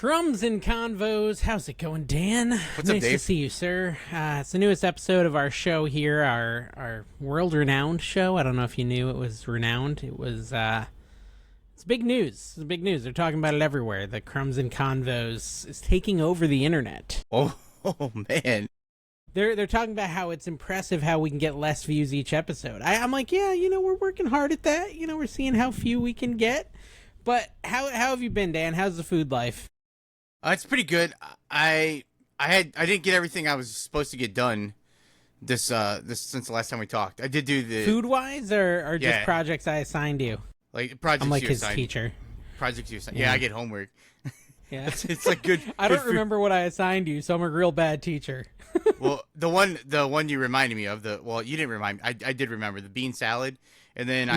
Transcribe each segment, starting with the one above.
Crumbs and Convos. How's it going, Dan? What's up, Nice to Dave? see you, sir. It's the newest episode of our show here, our world-renowned show. I don't know if you knew it was renowned. It's big news. It's big news. They're talking about it everywhere. The Crumbs and Convos is taking over the internet. Oh man. They're talking about how it's impressive how we can get less views each episode. I'm like, yeah, we're working hard at that. We're seeing how few we can get. But how have you been, Dan? How's the food life? It's pretty good. I didn't get everything I was supposed to get done this since the last time we talked. I did do the Food wise or just Yeah. projects I assigned you? like projects I'm like you his assigned. teacher. Projects you assigned. Yeah. Yeah, I get homework. Yeah. It's like good. I good don't food. remember what I assigned you, so I'm a real bad teacher. Well, the one you reminded me of you didn't remind me. I did remember the bean salad, and then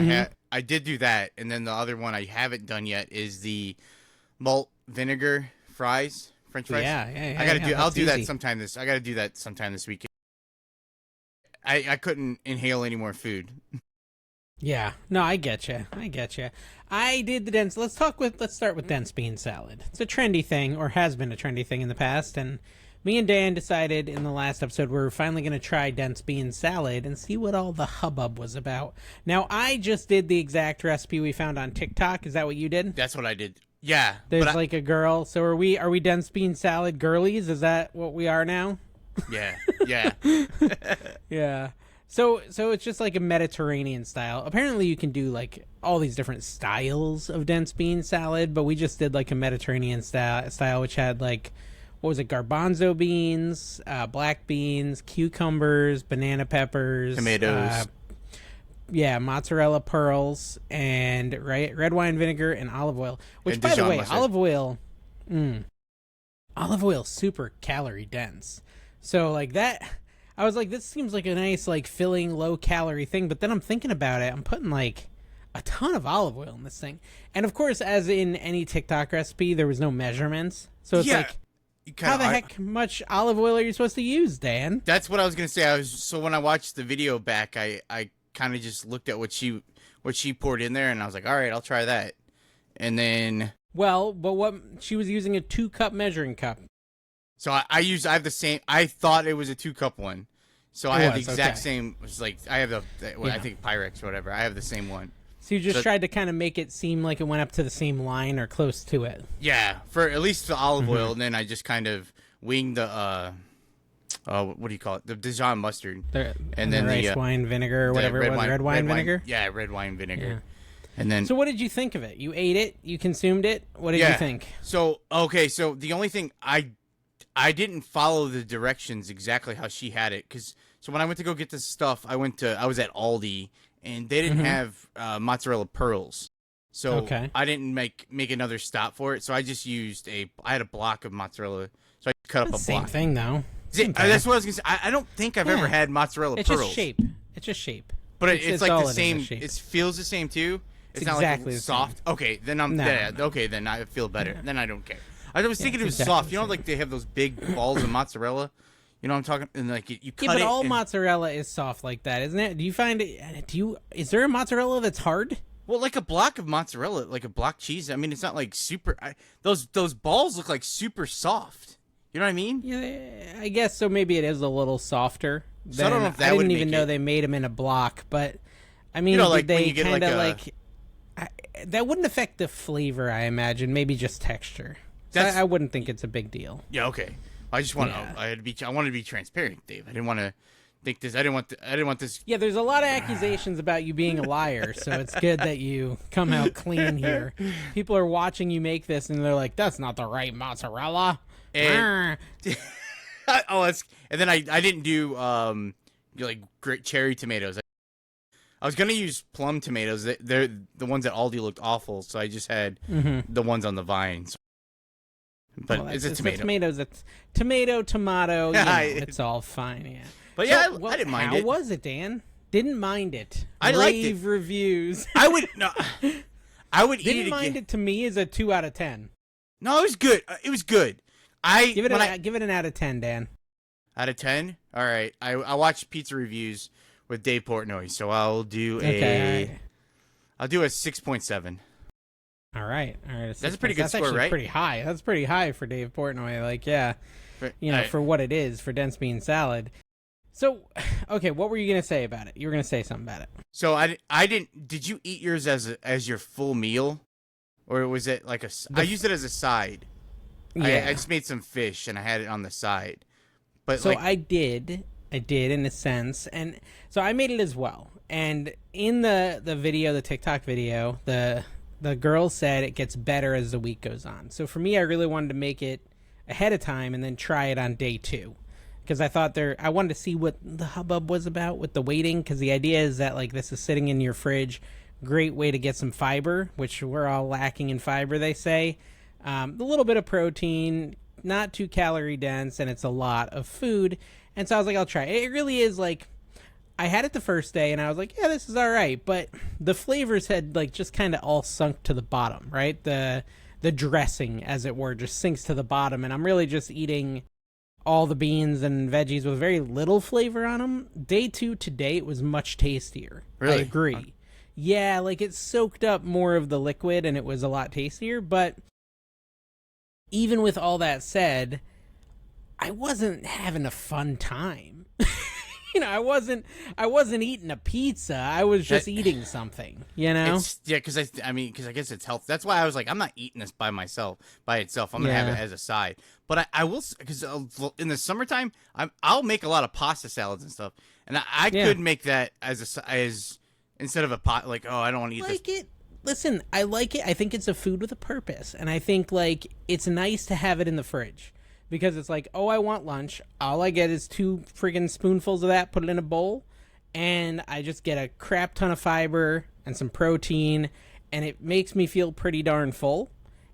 I did do that, and then the other one I haven't done yet is the malt vinegar fries, French fries. Yeah. I'll do that easy. sometime I gotta do that sometime this weekend. I couldn't inhale any more food. Yeah. No, I get you. I did the dense. Let's start with dense bean salad. It's a trendy thing, or has been a trendy thing in the past, and me and Dan decided in the last episode we're finally going to try dense bean salad and see what all the hubbub was about. Now, I just did the exact recipe we found on TikTok. Is that what you did? That's what I did. Yeah, There's like a girl. So are we dense bean salad girlies? Is that what we are now? yeah. Yeah. So it's just like a Mediterranean style. Apparently you can do like all these different styles of dense bean salad, but we just did like a Mediterranean style which had like, what was it, garbanzo beans, black beans, cucumbers, banana peppers, Tomatoes. Mozzarella pearls, and red wine vinegar and olive oil. Which, And by the Dijon way, mustard. olive oil super calorie dense. So like that, I was like, this seems like a nice like filling low calorie thing. But then I'm thinking about it. I'm putting like a ton of olive oil in this thing, and of course, as in any TikTok recipe, there was no measurements. So it's like, how the heck much olive oil are you supposed to use, Dan? That's what I was gonna say. So when I watched the video back, I kind of just looked at what she poured in there, and I was like, all right, I'll try that. And then Well, but what she was using a 2-cup measuring cup. so I have the same. I thought it was a 2-cup one, so I It have the was, exact okay. same. It's like I have I Yeah. think Pyrex or whatever. I have the same one. So you just So- tried to kind of make it seem like it went up to the same line or close to it. Yeah, for at least the olive oil, and then I just kind of winged the what do you call it? The Dijon mustard. And then the rice wine vinegar or the whatever it was. Red wine vinegar? Yeah, red wine vinegar. Yeah. And then So what did you think of it? You ate it? You consumed it? What did you think? So the only thing I didn't follow the directions exactly how she had it, because so when I went to go get this stuff, I was at Aldi, and they didn't have mozzarella pearls. So Okay. I didn't make another stop for it. So I just used I had a block of mozzarella, so I cut up a Same block. thing, though. Same thing. That's what I was gonna say. I don't think I've ever had mozzarella It's pearls. just shape. It's just shape. But it's like all the it is, same. is shape. It feels the same too. It's not exactly like the soft. Okay, then I'm No, yeah, no. okay. Then I feel better. Then I don't care. I was thinking it was it's exactly soft. the You know, same. like they have those big balls of mozzarella. You know what I'm talking? And like you cut Yeah, but it. all and- mozzarella is soft like that, isn't it? Do you find it? Is there a mozzarella that's hard? well, like a block of mozzarella, like a block cheese. I mean, it's not like super. Those balls look like super soft. You know what I mean? Yeah, I guess so. Maybe it is a little softer. So I don't know if that I would didn't even make know it- they made them in a block, but I mean, You know, did like when they you get, kind of like, that wouldn't affect the flavor, I imagine. Maybe just texture. So That's- I wouldn't think it's a big deal. Yeah. Okay. I just want. Yeah. I wanted to be transparent, Dave. I didn't want to think this. I didn't want this. Yeah, there's a lot of accusations about you being a liar, so it's good that you come out clean here. People are watching you make this, and they're like, "That's not the right mozzarella." And- and then I didn't do like great cherry tomatoes. I was gonna use plum tomatoes. They're the ones at Aldi looked awful, so I just had the ones on the vines. But Well, it's a the tomato. tomatoes. It's tomato. You know, it's all fine. Yeah. But So, yeah, well, I didn't mind how it. was it, Dan? Didn't mind it. I liked it. Rave reviews. I would no. I would eat Didn't it mind again. it. To me, is a 2 out of 10. No, it was good. It was good. Give it an out of 10, Dan. Out of 10. All right. I watched pizza reviews with Dave Portnoy, so I'll do Okay. I'll do a 6.7. All right. That's a pretty good That's score, actually right? pretty high. That's pretty high for Dave Portnoy. Like, yeah, Right. for what it is for dense bean salad. So, okay, what were you gonna say about it? You were gonna say something about it. So I didn't. Did you eat yours as your full meal, or was it like I used it as a side. Yeah. I just made some fish and I had it on the side. But So like, I did in a sense, and so I made it as well. And in the video, the TikTok video, the girl said it gets better as the week goes on. So for me, I really wanted to make it ahead of time and then try it on day 2, because I thought I wanted to see what the hubbub was about with the waiting. Because the idea is that like this is sitting in your fridge, great way to get some fiber, which we're all lacking in fiber, they say. A little bit of protein, not too calorie dense, and it's a lot of food. And so I was like, I'll try it. It really is like, I had it the first day and I was like, yeah, this is all right. But the flavors had like just kind of all sunk to the bottom, right? The dressing, as it were, just sinks to the bottom. And I'm really just eating all the beans and veggies with very little flavor on them. Day 2 today, it was much tastier. Really? I agree. Yeah, like it soaked up more of the liquid and it was a lot tastier. But even with all that said, I wasn't having a fun time. I wasn't eating a pizza. I was just eating something, because I guess it's health. That's why I was like, I'm not eating this by itself. I'm gonna have it as a side. But I will, because in the summertime, I'll make a lot of pasta salads and stuff, and I could make that as instead of a pot. Like, oh, I don't want to eat this. Listen, I like it. I think it's a food with a purpose, and I think like it's nice to have it in the fridge. Because it's like, oh, I want lunch. All I get is 2 friggin' spoonfuls of that, put it in a bowl, and I just get a crap ton of fiber and some protein, and it makes me feel pretty darn full.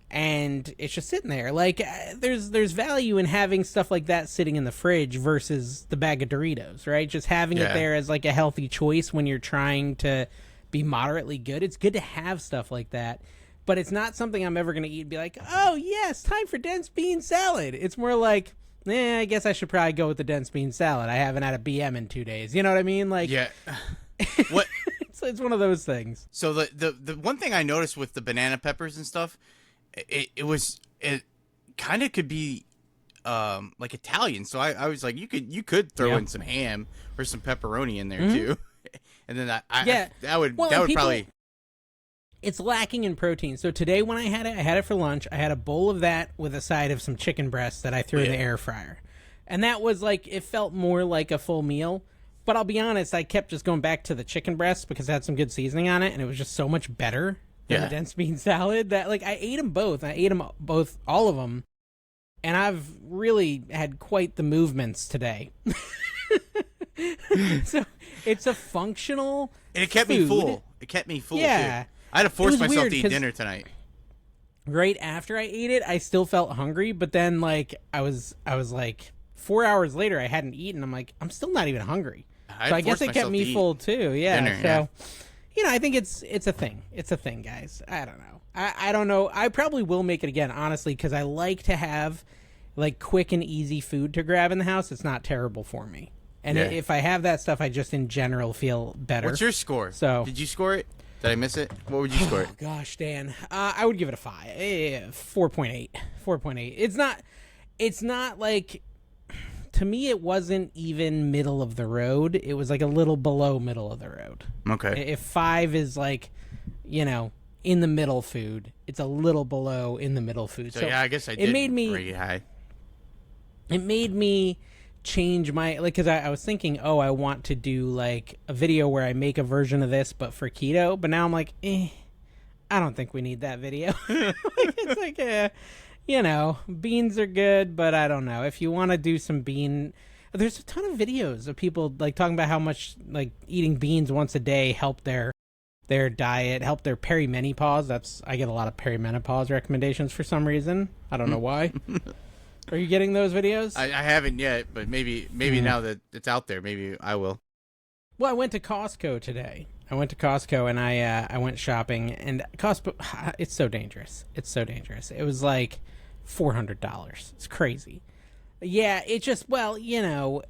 And it's just sitting there. Like, there's value in having stuff like that sitting in the fridge versus the bag of Doritos, right? Just having it there as like a healthy choice when you're trying to be moderately good. It's good to have stuff like that. But it's not something I'm ever going to eat and be like, oh, yes, time for dense bean salad. It's more like, I guess I should probably go with the dense bean salad. I haven't had a BM in 2 days. You know what I mean? Like, Yeah. What? it's one of those things. So the one thing I noticed with the banana peppers and stuff, it kind of could be like Italian. So I was like, you could throw in some ham or some pepperoni in there too. And then that would probably... It's lacking in protein. So today when I had it for lunch. I had a bowl of that with a side of some chicken breast that I threw in the air fryer. And that was like, it felt more like a full meal. But I'll be honest, I kept just going back to the chicken breast because it had some good seasoning on it. And it was just so much better than the dense bean salad that like I ate them both. I ate them both, all of them. And I've really had quite the movements today. So it's a functional And it kept me full. It kept me full, too. I had to force myself to eat dinner tonight. Right after I ate it, I still felt hungry, but then like I was like 4 hours later I hadn't eaten. I'm like, I'm still not even hungry. So I guess it kept me full too. Yeah. Dinner, so I think it's a thing. It's a thing, guys. I don't know. I don't know. I probably will make it again, honestly, because I like to have like quick and easy food to grab in the house. It's not terrible for me. And if I have that stuff, I just in general feel better. What's your score? So did you score it? Did I miss it? What would you score it? Oh, gosh, Dan. I would give it a 5. 4.8. 4.8. It's not like, to me, it wasn't even middle of the road. It was like a little below middle of the road. Okay. If 5 is like, in the middle food, it's a little below in the middle food. So yeah, I guess I did rate it high. It made me change my, like, because I was thinking, I want to do like a video where I make a version of this but for keto, but now I'm like, I don't think we need that video. It's like beans are good, but I don't know if you want to do some there's a ton of videos of people like talking about how much like eating beans once a day help their diet, help their perimenopause. I get a lot of perimenopause recommendations for some reason. I don't know why. Are you getting those videos? I haven't yet, but maybe now that it's out there, maybe I will. Well, I went to Costco today. And I went shopping, and Costco, it's so dangerous. It's so dangerous. It was like $400. It's crazy. Yeah, it just, I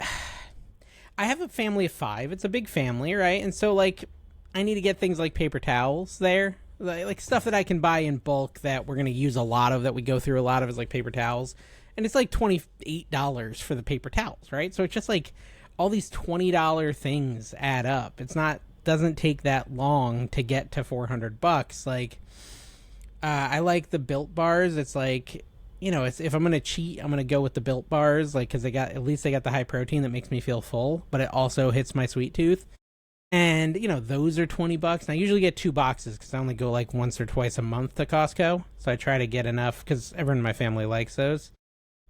have a family of 5. It's a big family, right? And so like I need to get things like paper towels there. like stuff that I can buy in bulk that we're gonna use a lot of, that we go through a lot of, is like paper towels, and it's like $28 for the paper towels, right? So it's just like all these $20 things add up. It's not doesn't take that long to get to $400. Like, I like the Built bars. It's like, it's, if I'm gonna cheat, I'm gonna go with the Built bars, like, because at least they got the high protein that makes me feel full, but it also hits my sweet tooth. And those are $20. And I usually get 2 boxes because I only go like once or twice a month to Costco, so I try to get enough because everyone in my family likes those.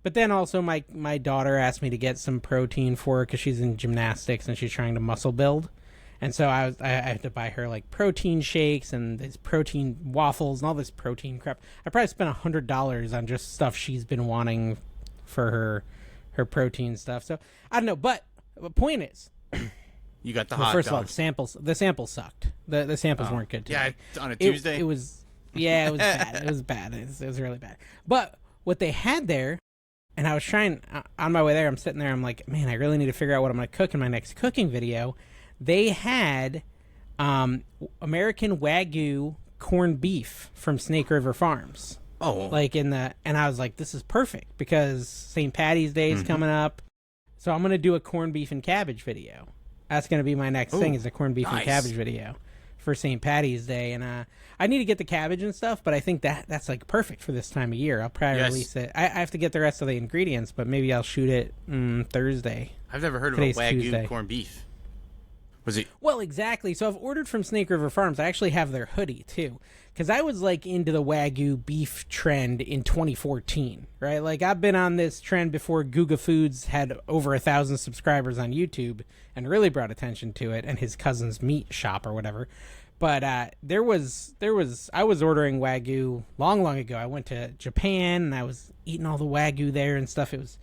But then also my daughter asked me to get some protein for her because she's in gymnastics and she's trying to muscle build. And so I had to buy her like protein shakes and these protein waffles and all this protein crap. I probably spent $100 on just stuff she's been wanting for her protein stuff. So I don't know, but the point is, you got the hot first dogs. of all, the samples sucked. The samples weren't good. Yeah, on a Tuesday. It was bad. It was bad. It was really bad. But what they had there, and I was trying on my way there. I'm sitting there. I'm like, man, I really need to figure out what I'm going to cook in my next cooking video. They had American Wagyu corned beef from Snake River Farms. Oh, and I was like, this is perfect because St. Patty's Day is coming up, so I'm gonna do a corned beef and cabbage video. That's gonna be my next thing, is a corned beef and cabbage video for St. Patty's Day, and I need to get the cabbage and stuff, but I think that's like perfect for this time of year. I'll probably release it. I have to get the rest of the ingredients, but maybe I'll shoot it Thursday. I've never heard of Today's a Wagyu Tuesday. corned beef. Was it? Well, exactly. So I've ordered from Snake River Farms. I actually have their hoodie too, because I was like into the Wagyu beef trend in 2014, right? Like, I've been on this trend before Guga Foods had over 1,000 subscribers on YouTube and really brought attention to it, and his cousin's meat shop or whatever. But I was ordering Wagyu long ago. I went to Japan and I was eating all the Wagyu there and stuff. It's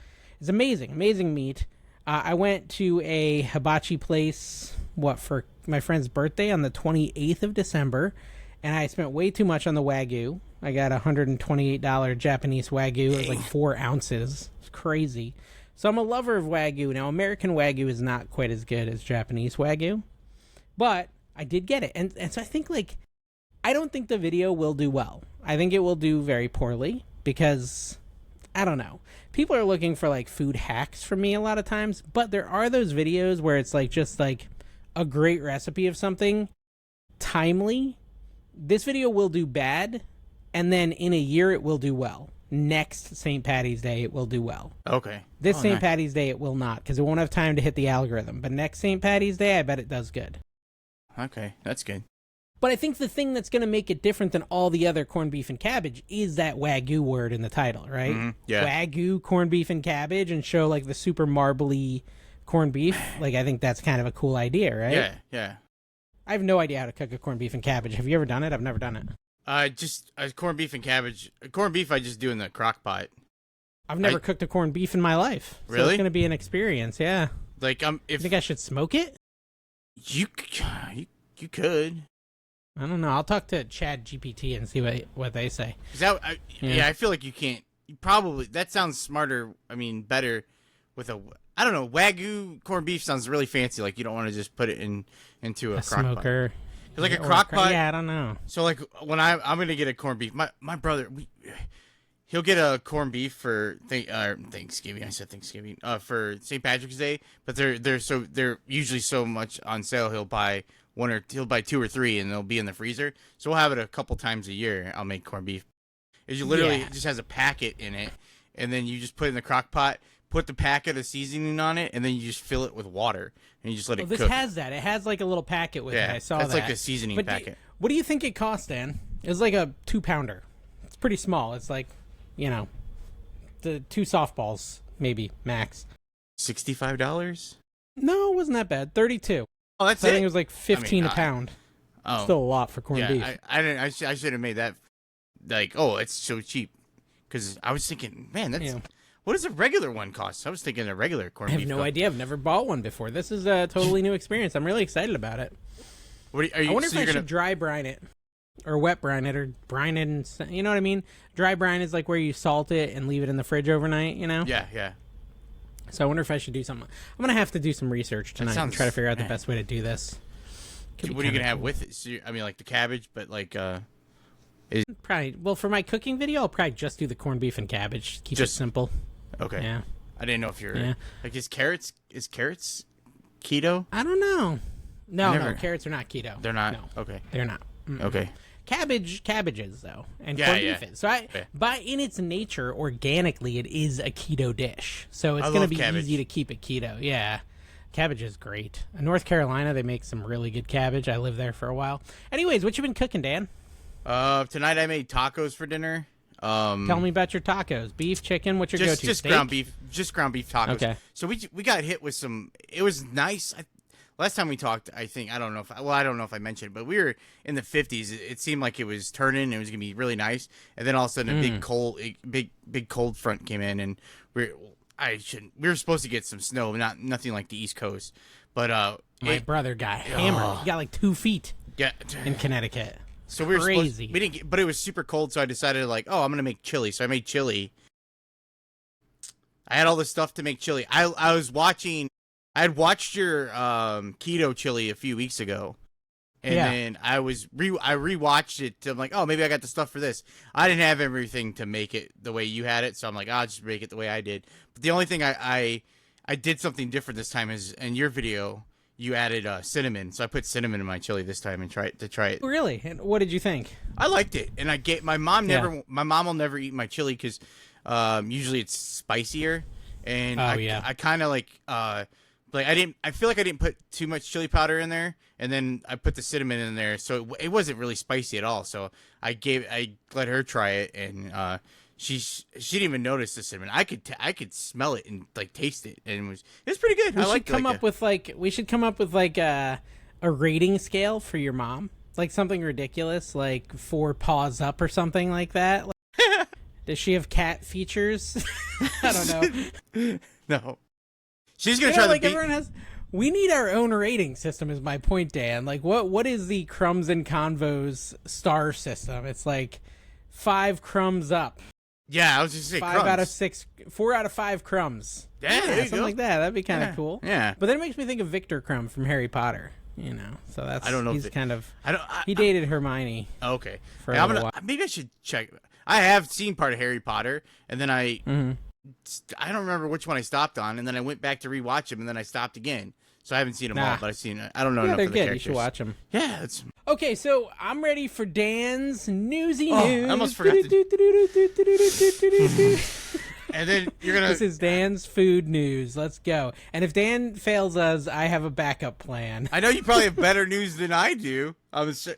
amazing meat. I went to a hibachi place, for my friend's birthday on the 28th of December, and I spent way too much on the Wagyu. I got a $128 Japanese Wagyu. It was like 4 ounces. It's crazy. So I'm a lover of Wagyu. Now, American Wagyu is not quite as good as Japanese Wagyu, but I did get it. And so I think, I don't think the video will do well. I think it will do very poorly because, I don't know. People are looking for food hacks from me a lot of times, but there are those videos where it's just a great recipe of something, timely. This video will do bad, and then in a year it will do well. Next St. Patty's Day it will do well. Okay. This St. Nice. Patty's Day it will not, because it won't have time to hit the algorithm. But next St. Patty's Day, I bet it does good. Okay, that's good. But I think the thing that's going to make it different than all the other corned beef and cabbage is that Wagyu word in the title, right? Mm-hmm. Yeah. Wagyu, corned beef and cabbage, and show the super marbly corned beef. I think that's kind of a cool idea, right? Yeah. I have no idea how to cook a corned beef and cabbage. Have you ever done it? I've never done it. Just corned beef and cabbage. Corned beef I just do in the crock pot. I've never cooked a corned beef in my life. So Really? it's going to be an experience, yeah. If You think I should smoke it? you could. I don't know. I'll talk to Chad GPT and see what they say. I feel like you can't. You probably, that sounds smarter. I mean, better with I don't know. Wagyu corned beef sounds really fancy. You don't want to just put it into a crock smoker. pot. Because a crock pot. Yeah, I don't know. So when I'm gonna get a corned beef, my brother he'll get a corned beef for Thanksgiving. I said Thanksgiving. For St. Patrick's Day, but they're usually so much on sale. He'll buy 2 or 3, and they'll be in the freezer. So we'll have it a couple times a year. I'll make corned beef. It just has a packet in it, and then you just put it in the crock pot, put the packet of seasoning on it, and then you just fill it with water, and you just let it cook. This has that. It has a little packet with it. I saw that's that. like a seasoning packet. What do you think it costs, Dan? It's like a 2-pounder. It's pretty small. It's the 2 softballs, maybe, max. $65? No, it wasn't that bad. 32. Oh, that's I it? think it was 15 a pound. Oh. Still a lot for corned beef. I should have made that it's so cheap. Because I was thinking, man, what does a regular one cost? I was thinking a regular corned beef. I have no idea. I've never bought one before. This is a totally new experience. I'm really excited about it. I wonder if I should dry brine it. Or wet brine it, or brine it, and, you know what I mean? Dry brine is where you salt it and leave it in the fridge overnight, Yeah. So I wonder if I should do something. I'm going to have to do some research tonight and try to figure out the best way to do this. What are you going to have with it? So the cabbage, but Probably. Well, for my cooking video, I'll probably just do the corned beef and cabbage. Keep it simple. Okay. Yeah. I didn't know if you're like is carrots keto? I don't know. No, carrots are not keto. They're not. No, Okay. they're not. Okay. Cabbages though, and corned beef is. So by in its nature, organically, it is a keto dish. So it's going to be easy to keep it keto. Yeah. Cabbage is great. In North Carolina, they make some really good cabbage. I lived there for a while. Anyways, what you been cooking, Dan? Tonight I made tacos for dinner. Tell me about your tacos. Beef, chicken, what's your go-to? Just ground beef. Just ground beef tacos. Okay. So we got hit with some. It was nice. Last time we talked, I don't know if I mentioned it, but we were in the 50s. It seemed like it was turning. It was gonna be really nice, and then all of a sudden a big cold front came in, and we were supposed to get some snow, nothing like the East Coast, but my brother got hammered. He got like 2 feet. In Connecticut. So we were crazy. We didn't but it was super cold, so I decided I'm gonna make chili. So I made chili. I had all this stuff to make chili. I had watched your keto chili a few weeks ago, and then I rewatched it. I'm like, oh, maybe I got the stuff for this. I didn't have everything to make it the way you had it, so I'm like, I'll just make it the way I did. But the only thing I did something different this time is in your video you added cinnamon, so I put cinnamon in my chili this time and try it. Really? And what did you think? I liked it, and my mom will never eat my chili because usually it's spicier, and I kind of like I feel like I didn't put too much chili powder in there, and then I put the cinnamon in there, so it wasn't really spicy at all. So I let her try it, and she didn't even notice the cinnamon. I could smell it and like taste it, and it was pretty good. We should come up with a rating scale for your mom, like something ridiculous, like 4 paws up or something like that. Like, does she have cat features? I don't know. No. She's gonna try everyone has. We need our own rating system. Is my point, Dan? Like, what is the Crumbs and Convos star system? It's like 5 crumbs up. Yeah, I was just saying 5 crumbs. out of 6, 4 out of 5 crumbs. Yeah, something like that. That'd be kind of cool. Yeah, but then it makes me think of Victor Crumb from Harry Potter. You know, so that's. I don't know. He's he dated Hermione. Okay, for a while. Maybe I should check. I have seen part of Harry Potter, and then I don't remember which one I stopped on, and then I went back to rewatch them, and then I stopped again. So I haven't seen them all, but I've seen. I don't know enough they're of the good. characters. You should watch them. Yeah, it's okay. So I'm ready for Dan's newsy news. I almost forgot. And then you're gonna. This is Dan's food news. Let's go. And if Dan fails us, I have a backup plan. I know you probably have better news than I do. We'll see.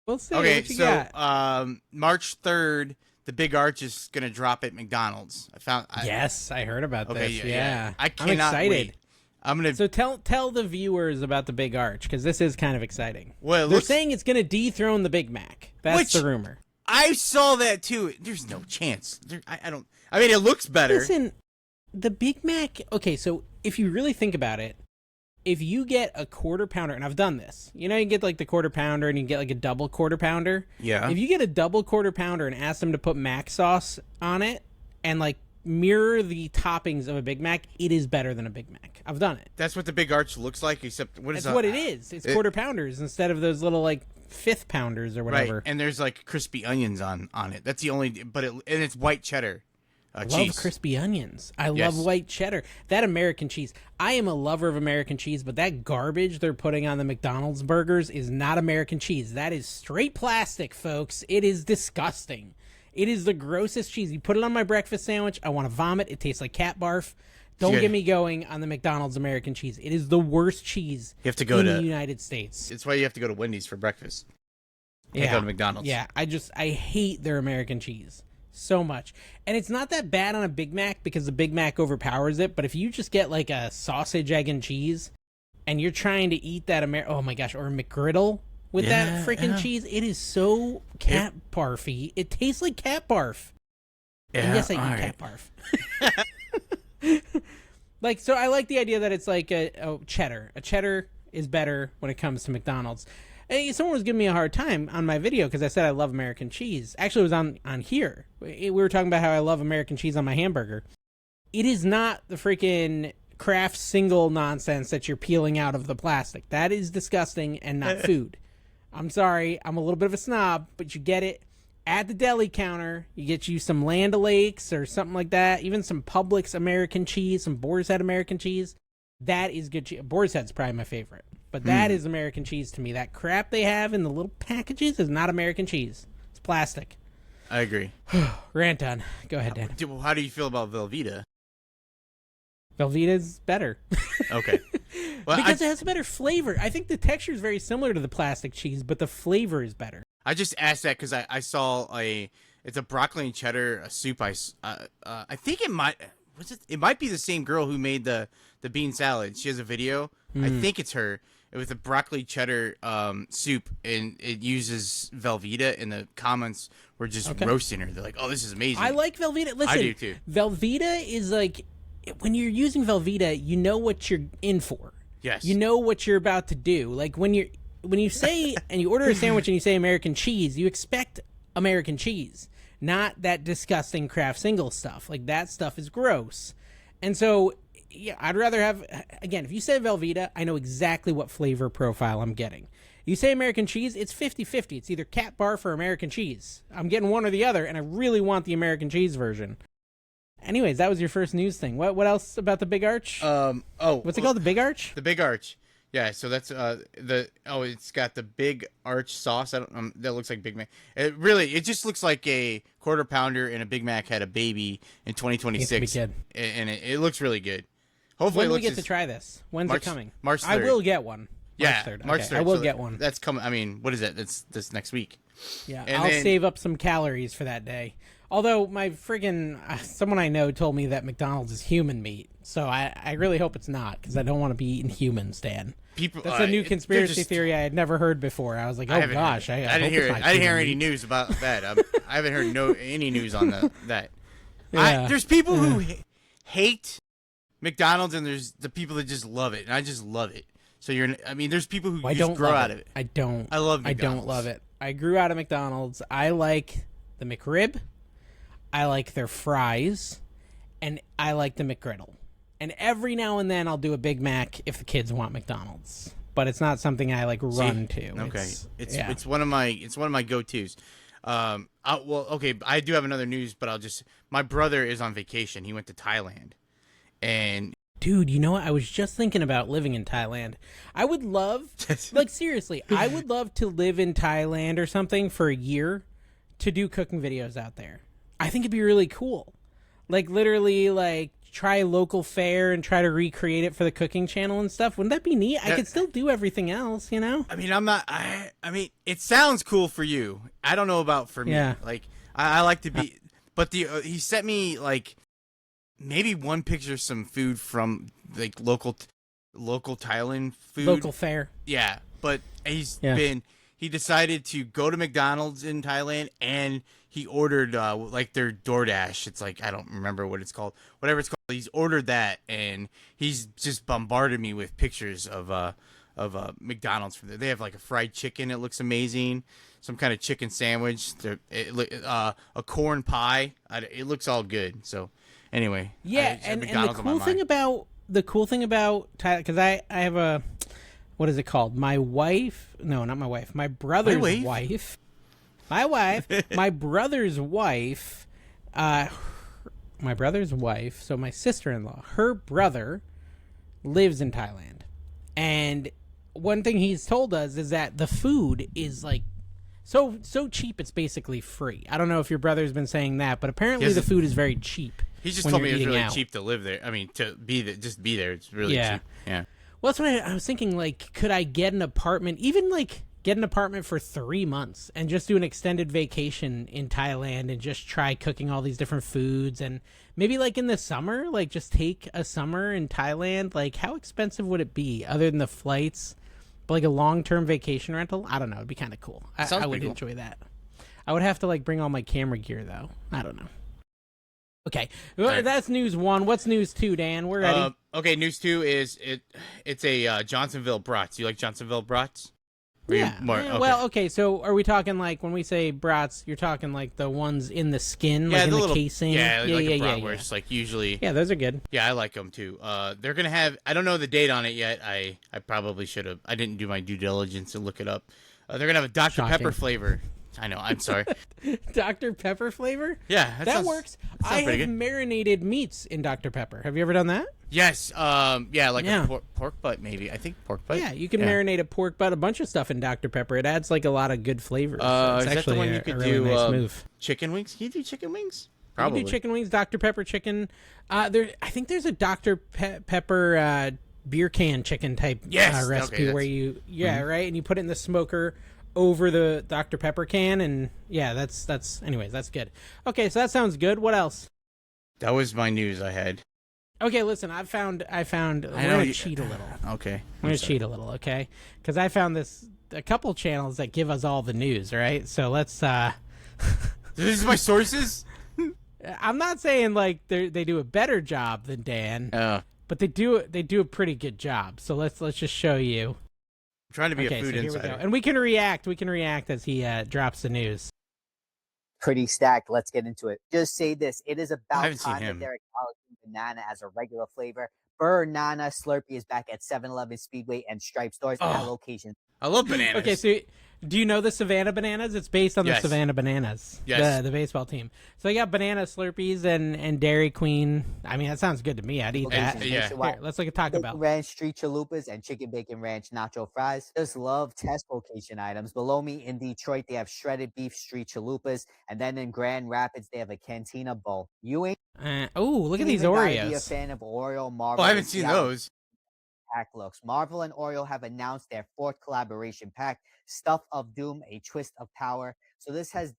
Okay, what you got? March 3rd. The Big Arch is gonna drop at McDonald's. Yes, I heard about this. Yeah. I'm excited. Wait. So tell the viewers about the Big Arch, because this is kind of exciting. Well, they're saying it's gonna dethrone the Big Mac. That's the rumor. I saw that too. There's no chance. I don't. I mean, it looks better. Listen, the Big Mac. Okay, so if you really think about it, if you get a quarter pounder, and I've done this, you know, you get like the quarter pounder and you get like a double quarter pounder. Yeah. If you get a double quarter pounder and ask them to put Mac sauce on it and like mirror the toppings of a Big Mac, it is better than a Big Mac. I've done it. That's what the Big Arch looks like, except That's what it is. It's quarter pounders instead of those little like 5th pounders or whatever. Right, and there's like crispy onions on it. That's the only, and it's white cheddar. I love crispy onions. I love white cheddar. That American cheese. I am a lover of American cheese, but that garbage they're putting on the McDonald's burgers is not American cheese. That is straight plastic, folks. It is disgusting. It is the grossest cheese. You put it on my breakfast sandwich, I want to vomit. It tastes like cat barf. Don't get me going on the McDonald's American cheese. It is the worst cheese in the United States. It's why you have to go to Wendy's for breakfast. You can't go to McDonald's. Yeah, I hate their American cheese so much. And it's not that bad on a Big Mac because the Big Mac overpowers it, but if you just get like a sausage, egg, and cheese and you're trying to eat that oh my gosh, or a McGriddle with that freaking cheese, it is so cat barfy. It tastes like cat barf. Yeah, and yes, I eat cat barf. Like, so I like the idea that it's like a cheddar. A cheddar is better when it comes to McDonald's. Hey, someone was giving me a hard time on my video because I said I love American cheese. Actually, it was on here. We were talking about how I love American cheese on my hamburger. It is not the freaking Kraft single nonsense that you're peeling out of the plastic. That is disgusting and not food. I'm sorry. I'm a little bit of a snob, but you get it. at the deli counter, you get you some Land O'Lakes or something like that, even some Publix American cheese, some Boar's Head American cheese. That is good cheese. Boar's Head's probably my favorite, but that is American cheese to me. That crap they have in the little packages is not American cheese. It's plastic. I agree. Rant on. Go ahead, Dan. How do you feel about Velveeta? Velveeta's better. Okay. Well, because it has a better flavor. I think the texture is very similar to the plastic cheese, but the flavor is better. I just asked that because I saw it's a broccoli and cheddar soup. I think it might be the same girl who made the bean salad. She has a video. I think it's her. It was a broccoli cheddar soup, and it uses Velveeta. And the comments were just roasting her. They're like, "Oh, this is amazing." I like Velveeta. Listen, I do too. Velveeta is like, when you're using Velveeta, you know what you're in for. Yes. You know what you're about to do. Like when you say and you order a sandwich and you say American cheese, you expect American cheese, not that disgusting Kraft single stuff. Like that stuff is gross. And so, yeah, I'd rather have, again, if you say Velveeta, I know exactly what flavor profile I'm getting. You say American cheese, it's 50-50. It's either Cat Barf or American cheese. I'm getting one or the other, and I really want the American cheese version. Anyways, that was your first news thing. What else about the Big Arch? What's it called? The Big Arch? The Big Arch. Yeah, so that's it's got the Big Arch sauce. That looks like Big Mac. It just looks like a quarter pounder and a Big Mac had a baby in 2026. And it looks really good. Hopefully, when do we get to try this? When's it coming? March 3rd. I will get one. March 3rd. March 3rd. I will get one. That's coming. I mean, what is that? That's this next week. Yeah, and I'll save up some calories for that day. Although my friggin' someone I know told me that McDonald's is human meat, so I really hope it's not, because I don't want to be eating humans, Dan. That's a new conspiracy theory I had never heard before. I was like, oh gosh, I didn't hear it. I didn't hear any news about that. I haven't heard any news on that. Yeah. There's people who hate McDonald's, and there's the people that just love it, and I just love it. So there's people who just grow out of it. I don't. I love McDonald's. I don't love it. I grew out of McDonald's. I like the McRib. I like their fries, and I like the McGriddle. And every now and then I'll do a Big Mac if the kids want McDonald's, but it's not something I run to. Okay, it's one of my go-tos. I do have another news, but my brother is on vacation. He went to Thailand, and dude, you know what? I was just thinking about living in Thailand. I would love, seriously, I would love to live in Thailand or something for a year to do cooking videos out there. I think it'd be really cool. Literally, try local fare and try to recreate it for the cooking channel and stuff. Wouldn't that be neat? I could still do everything else, you know? I mean, I mean, it sounds cool for you. I don't know about for me. Yeah. I like to be, but he sent me, maybe one picture of some food from, local Thailand food. Local fare. Yeah, but he decided to go to McDonald's in Thailand, and he ordered their DoorDash. It's I don't remember what it's called. Whatever it's called. He's ordered that, and he's just bombarded me with pictures of McDonald's from there. They have a fried chicken. It looks amazing. Some kind of chicken sandwich. A corn pie. It looks all good. So anyway. Yeah, and the cool thing about Thailand, because I have a, what is it called? My wife? No, not my wife. My brother's wife. My wife. My brother's wife. My brother's wife. So my sister-in-law. Her brother lives in Thailand, and one thing he's told us is that the food is so cheap. It's basically free. I don't know if your brother's been saying that, but apparently the food is very cheap. He just told me it's really cheap to live there. I mean, to be there, just be there. It's really cheap. Yeah. Well, that's what I was thinking. Could I get an apartment? Even get an apartment for 3 months and just do an extended vacation in Thailand and just try cooking all these different foods, and maybe in the summer, just take a summer in Thailand. How expensive would it be other than the flights? But a long-term vacation rental? I don't know. It'd be kind of cool. I would enjoy that. I would have to bring all my camera gear though. I don't know. Okay, that's news one. What's news two, Dan? We're ready. Okay, news two is it's a Johnsonville brats. You like Johnsonville brats? Yeah. Okay. Well, okay. So, are we talking when we say brats? You're talking the ones in the skin, in the casing. Yeah, where it's usually. Yeah, those are good. Yeah, I like them too. They're gonna have. I don't know the date on it yet. I probably should have. I didn't do my due diligence to look it up. They're gonna have a Dr. Pepper flavor I know. I'm sorry. Dr. Pepper flavor? Yeah, That works. I pretty have good. marinated meats in Dr. Pepper. Have you ever done that? Yes. Yeah, like Yeah. a pork butt, maybe. I think pork butt. Yeah, you can marinate a pork butt, a bunch of stuff in Dr. Pepper. It adds like a lot of good flavors. So it's Is that the actually one a you could really do? nice move. Chicken wings? Can you do chicken wings? You Probably. can do chicken wings, Dr. Pepper chicken. I think there's a Dr. Pepper beer can chicken type Yes, recipe okay, where you right, and you put it in the smoker over the Dr. Pepper can, and yeah, that's anyways, that's good. Okay, so that sounds good. What else? That was my news I had. Okay, listen, I found. I I'm know gonna you- cheat a little. Okay. I'm gonna cheat a little, okay? Because I found a couple channels that give us all the news. Right, so let's. This is my sources? I'm not saying like they do a better job than Dan, but they do a pretty good job. So let's just show you. I'm trying to be a food so here insider. we go, and we can react. We can react as he drops the news. Pretty stacked. Let's get into it. Just say this. It is I about haven't seen time him. that they're acknowledging banana as a regular flavor. Banana Slurpee is back at 7-Eleven, Speedway, and Stripe stores at Oh. locations. I love bananas. Okay, so do you know the Savannah Bananas? It's based on Yes. the Savannah Bananas, Yes. the baseball team. So they got banana Slurpees and Dairy Queen. I mean, that sounds good to me. I'd eat that. Locations yeah. nationwide. Here, let's look at Taco Bacon Bell. Ranch Street Chalupas and Chicken Bacon Ranch Nacho Fries. Just love test location items. Below me in Detroit, they have Shredded Beef Street Chalupas. And then in Grand Rapids, they have a Cantina Bowl. You ain't Oh, look at these even gotta be a Oreos. fan of Oreo, Oh, Marvel. I haven't and seen Seattle those. pack looks. Marvel and Oreo have announced their fourth collaboration pack, Stuff of Doom, a Twist of Power. So this has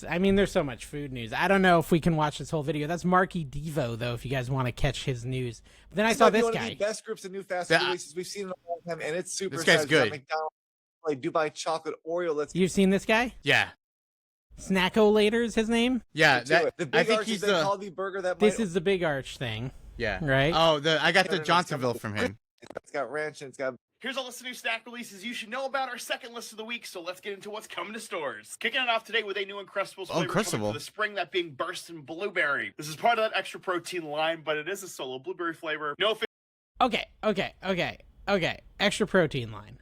I mean, there's so much food news. I don't know if we can watch this whole video. That's Marky Devo, though, if you guys want to catch his news. But then I saw might be this one of guy. the best groups of new fast That- food releases we've seen in a long time, and it's super. This guy's exciting. It's got good. McDonald's, like Dubai chocolate Oreo. Let's You've seen this guy? Yeah. Snacko Later is his name. Yeah. get to it. The I big think arch he's is the the. Calbee burger that This might, is the big arch thing, Yeah. right? Oh, I got No, the no, no, Johnsonville it's got- from him. it's got ranch and it's got Here's all the new snack releases you should know about our second list of the week, so let's get into what's coming to stores. Kicking it off today with a new Uncrustables flavor coming Uncrustable. for the spring, that being Burst and Blueberry. This is part of that extra protein line, but it is a solo blueberry flavor. No Okay. Extra protein line.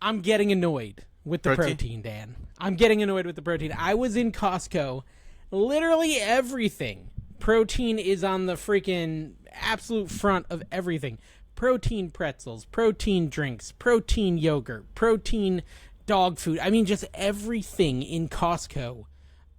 I'm getting annoyed with the protein, Dan. I'm getting annoyed with the protein. I was in Costco. Literally everything. Protein is on the freaking absolute front of everything. Protein pretzels, protein drinks, protein yogurt, protein dog food. I mean, just everything in Costco.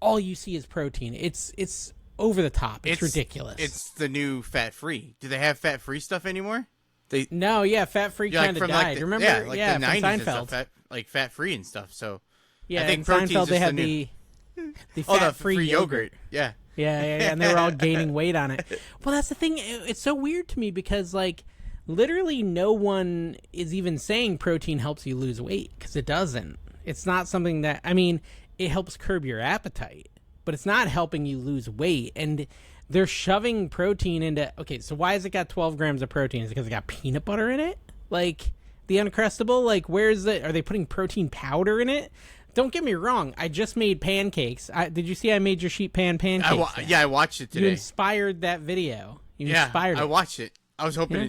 All you see is protein. It's over the top. It's ridiculous. It's the new fat free. Do they have fat free stuff anymore? They No, yeah, fat free yeah, kind of from died. like the, Remember? yeah, like yeah, the from 90s and Seinfeld. stuff, like fat free and stuff. So Yeah, I think in protein's Seinfeld they just had the the oh, the fat-free yogurt. Yeah. Yeah, and they were all gaining weight on it. Well, that's the thing. It's so weird to me because, like, literally no one is even saying protein helps you lose weight because it doesn't. It's not something that, I mean, it helps curb your appetite, but it's not helping you lose weight. And they're shoving protein into, okay, so why has it got 12 grams of protein? Is it because it got peanut butter in it? Like, the Uncrustable? Like, where's it? Are they putting protein powder in it? Don't get me wrong. I just made pancakes. Did you see I made your sheet pan pancakes? I watched it You today. inspired that video. You Yeah, inspired I it. watched it. I was hoping. Yeah.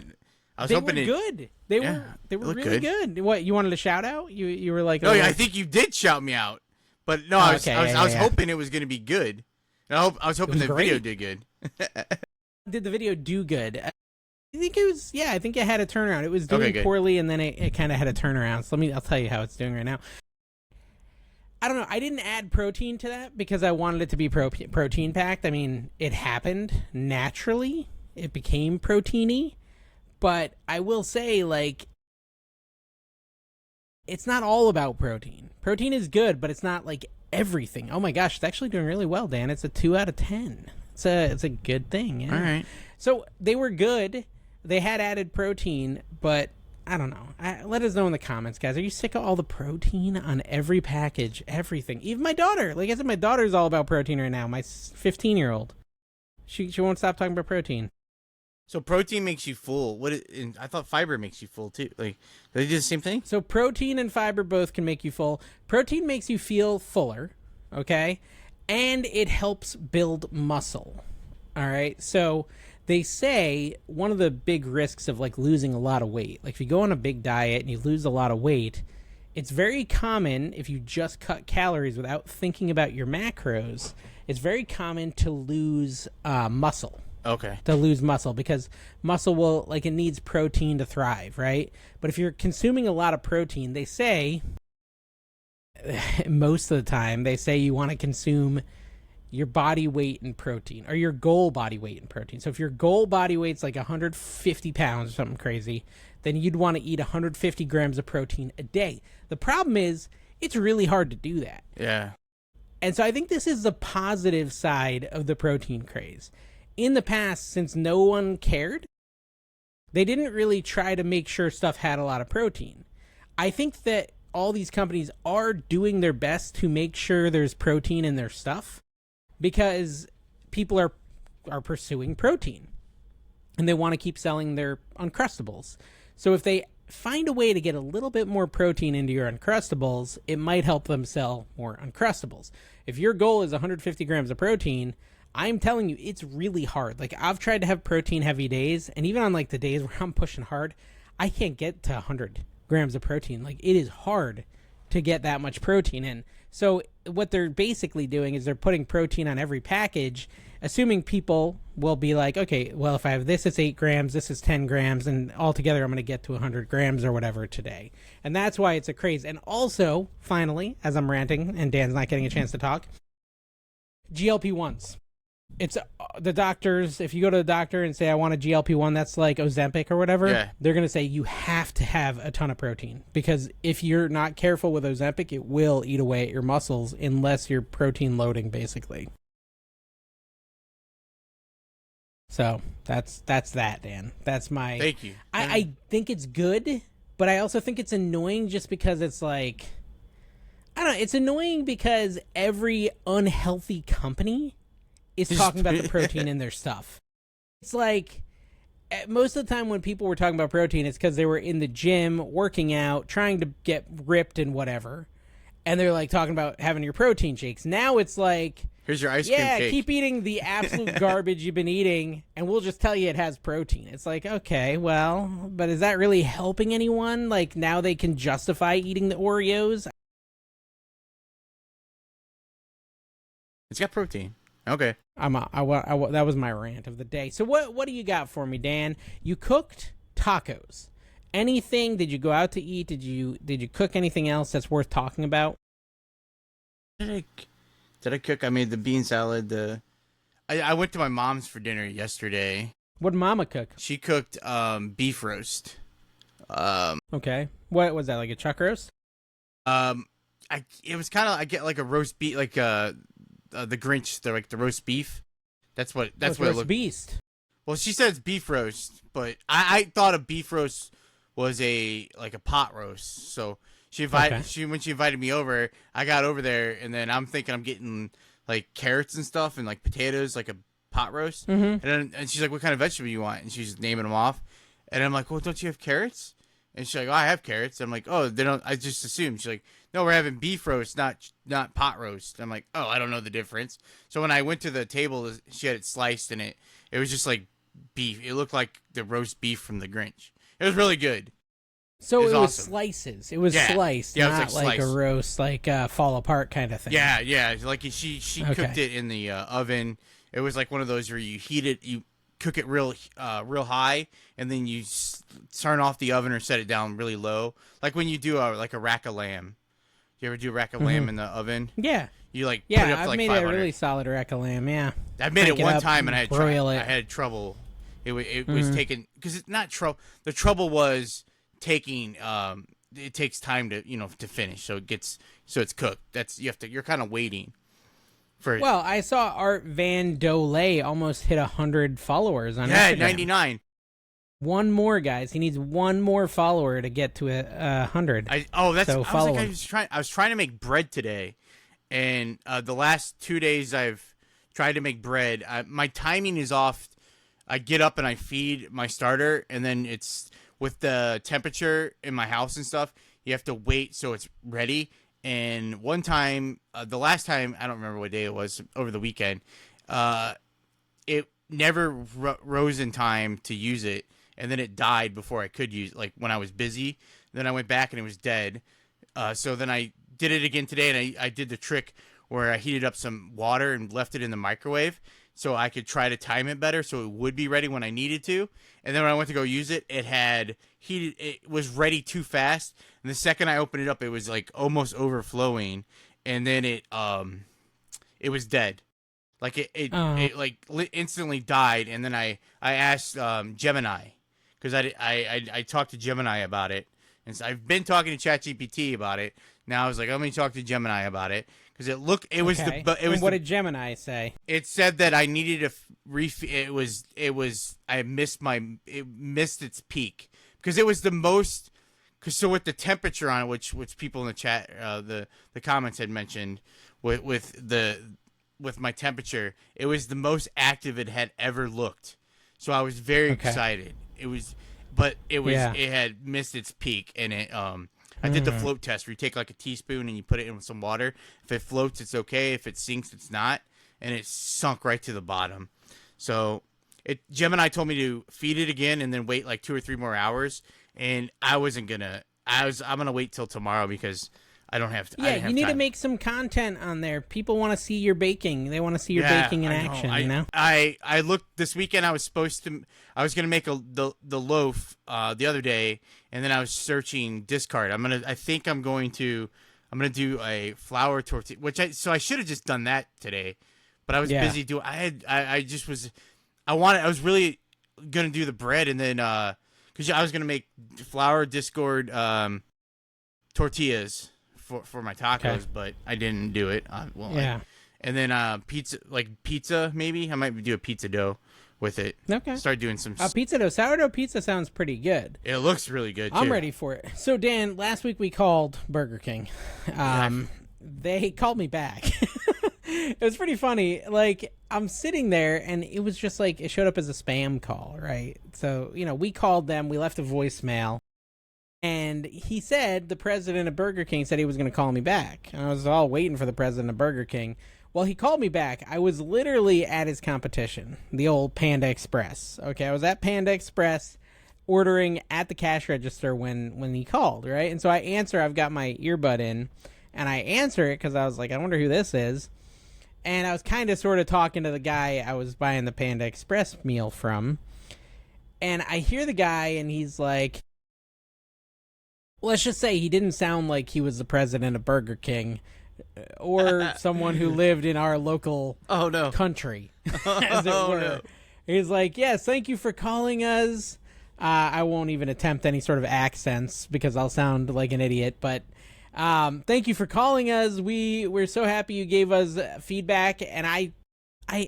I was They hoping were it. good. They Yeah, were it looked really good. What, you wanted a shout out? You were like, No, oh, yeah, I think you did shout me out, but no, I was okay, I was, yeah, I was yeah. hoping it was going to be good. And I was hoping was the video great. did good. did the video do good? I think it was. Yeah, I think it had a turnaround. It was doing Okay, good. poorly, and then it kind of had a turnaround. So I'll tell you how it's doing right now. I don't know. I didn't add protein to that because I wanted it to be protein packed. I mean, it happened naturally. It became proteiny, but I will say, like, it's not all about protein. Protein is good, but it's not like everything. Oh my gosh, it's actually doing really well, Dan. It's a 2 out of 10. It's a good thing. Yeah. All right. So they were good. They had added protein, but I don't know. Let us know in the comments, guys. Are you sick of all the protein on every package? Everything. Even my daughter. Like I said, my daughter's all about protein right now. My 15-year-old. She won't stop talking about protein. So protein makes you full. And I thought fiber makes you full too. Like, do they do the same thing? So protein and fiber both can make you full. Protein makes you feel fuller, okay? And it helps build muscle. All right? So they say one of the big risks of like losing a lot of weight, like if you go on a big diet and you lose a lot of weight, it's very common if you just cut calories without thinking about your macros. It's very common to lose muscle. Okay. To lose muscle because muscle will it needs protein to thrive, right? But if you're consuming a lot of protein, they say most of the time they say you want to consume your body weight in protein or your goal body weight in protein. So if your goal body weight's like 150 pounds or something crazy, then you'd want to eat 150 grams of protein a day. The problem is it's really hard to do that. Yeah. And so I think this is the positive side of the protein craze. In the past, since no one cared, they didn't really try to make sure stuff had a lot of protein. I think that all these companies are doing their best to make sure there's protein in their stuff because people are pursuing protein and they want to keep selling their Uncrustables. So if they find a way to get a little bit more protein into your Uncrustables, it might help them sell more Uncrustables. If your goal is 150 grams of protein, I'm telling you, it's really hard. Like, I've tried to have protein heavy days, and even on like the days where I'm pushing hard, I can't get to 100 grams of protein. Like, it is hard to get that much protein in. So what they're basically doing is they're putting protein on every package, assuming people will be like, okay, well, if I have this, it's 8 grams, this is 10 grams, and altogether I'm going to get to 100 grams or whatever today. And that's why it's a craze. And also, finally, as I'm ranting and Dan's not getting a chance to talk, GLP-1s. It's the doctors, if you go to the doctor and say, I want a GLP-1 that's like Ozempic or whatever, they're going to say you have to have a ton of protein. Because if you're not careful with Ozempic, it will eat away at your muscles unless you're protein loading, basically. So that's that, Dan. That's my... Thank you. I think it's good, but I also think it's annoying just because it's like... I don't know. It's annoying because every unhealthy company is talking about the protein in their stuff. It's like most of the time when people were talking about protein, it's because they were in the gym, working out, trying to get ripped and whatever. And they're like talking about having your protein shakes. Now it's like, here's your ice cream cake. Yeah, keep eating the absolute garbage you've been eating, and we'll just tell you it has protein. It's like, okay, well, but is that really helping anyone? Like, now they can justify eating the Oreos? It's got protein. Okay. That was my rant of the day. So what do you got for me, Dan? You cooked tacos. Anything? Did you go out to eat? Did you cook anything else that's worth talking about? Did I cook? I made the bean salad. I went to my mom's for dinner yesterday. What did Mama cook? She cooked beef roast. Okay. What was that, like a chuck roast? It was kind of, I get like a roast beef, like the Grinch, the roast beef. That's what it looked. Beast. Well, she said it's beef roast, but I thought a beef roast was a pot roast. So when she invited me over, I got over there, and then I'm thinking I'm getting like carrots and stuff and like potatoes, like a pot roast. Mm-hmm. And she's like, "What kind of vegetable you want?" And she's naming them off, and I'm like, "Well, don't you have carrots?" And she's like, "Oh, I have carrots." I'm like, "Oh, they don't." I just assumed. She's like, "No, we're having beef roast, not pot roast." I'm like, "Oh, I don't know the difference." So when I went to the table, she had it sliced, and it was just like beef. It looked like the roast beef from the Grinch. It was really good. So it was awesome. Slices. It was sliced, yeah, not it was like a roast, like fall apart kind of thing. Yeah. Like she cooked it in the oven. It was like one of those where you heat it, you cook it real high, and then you turn off the oven or set it down really low. Like when you do a rack of lamb. You ever do a rack of lamb in the oven? Yeah. You put it up to I've made 500. a really solid rack of lamb. Yeah. I made it one time and I had trouble. It was taking, because it's not trouble. The trouble was taking. It takes time to finish, so it's cooked. You're kind of waiting for. Well, I saw Art Van Dole almost hit 100 followers on Instagram. 99. One more, guys. He needs one more follower to get to 100. I was trying to make bread today, and the last 2 days I've tried to make bread. My timing is off. I get up and I feed my starter, and then it's with the temperature in my house and stuff. You have to wait so it's ready. And one time, the last time, I don't remember what day it was, over the weekend, it never rose in time to use it. And then it died before I could use it, like when I was busy. Then I went back and it was dead. So then I did it again today, and I did the trick where I heated up some water and left it in the microwave so I could try to time it better so it would be ready when I needed to. And then when I went to go use it, it had heated. It was ready too fast, and the second I opened it up, it was like almost overflowing, and then it was dead. Like it like instantly died, and then I asked Gemini, because I talked to Gemini about it, and so I've been talking to ChatGPT about it. Now I was like, let me talk to Gemini about it, because what did Gemini say? It said that I needed a it missed its peak, because it was the most. Because so with the temperature on it, which people in the chat, the comments had mentioned, with my temperature, it was the most active it had ever looked. So I was very excited. It had missed its peak, and I did the float test where you take like a teaspoon and you put it in with some water. If it floats, it's okay. If it sinks, it's not. And it sunk right to the bottom. So Gemini told me to feed it again and then wait like 2 or 3 more hours. And I'm gonna wait till tomorrow, because I don't have to. Yeah, you need to make some content on there. People want to see your baking. They want to see your baking in action. You know. I looked this weekend. I was gonna make the loaf the other day, and then I was searching discard. I'm gonna do a flour tortilla, I should have just done that today, but I was busy doing. I was really gonna do the bread, and then because I was gonna make flour discord tortillas for my tacos, but I didn't do it. And then pizza maybe. I might do a pizza dough with it. Okay. Start doing some pizza dough. Sourdough pizza sounds pretty good. It looks really good too. I'm ready for it. So Dan, last week we called Burger King. They called me back. It was pretty funny. Like, I'm sitting there and it was just like it showed up as a spam call, right? So, we called them, we left a voicemail. And he said, the president of Burger King said he was going to call me back. And I was all waiting for the president of Burger King. Well, he called me back. I was literally at his competition, the old Panda Express. Okay, I was at Panda Express ordering at the cash register when he called, right? And so I answer, I've got my earbud in, and I answer it because I was like, I wonder who this is. And I was kind of sort of talking to the guy I was buying the Panda Express meal from. And I hear the guy, and he's like, let's just say he didn't sound like he was the president of Burger King or someone who lived in our local country, as it were. No. He's like, yes, thank you for calling us. I won't even attempt any sort of accents because I'll sound like an idiot, but thank you for calling us. We're so happy you gave us feedback. And I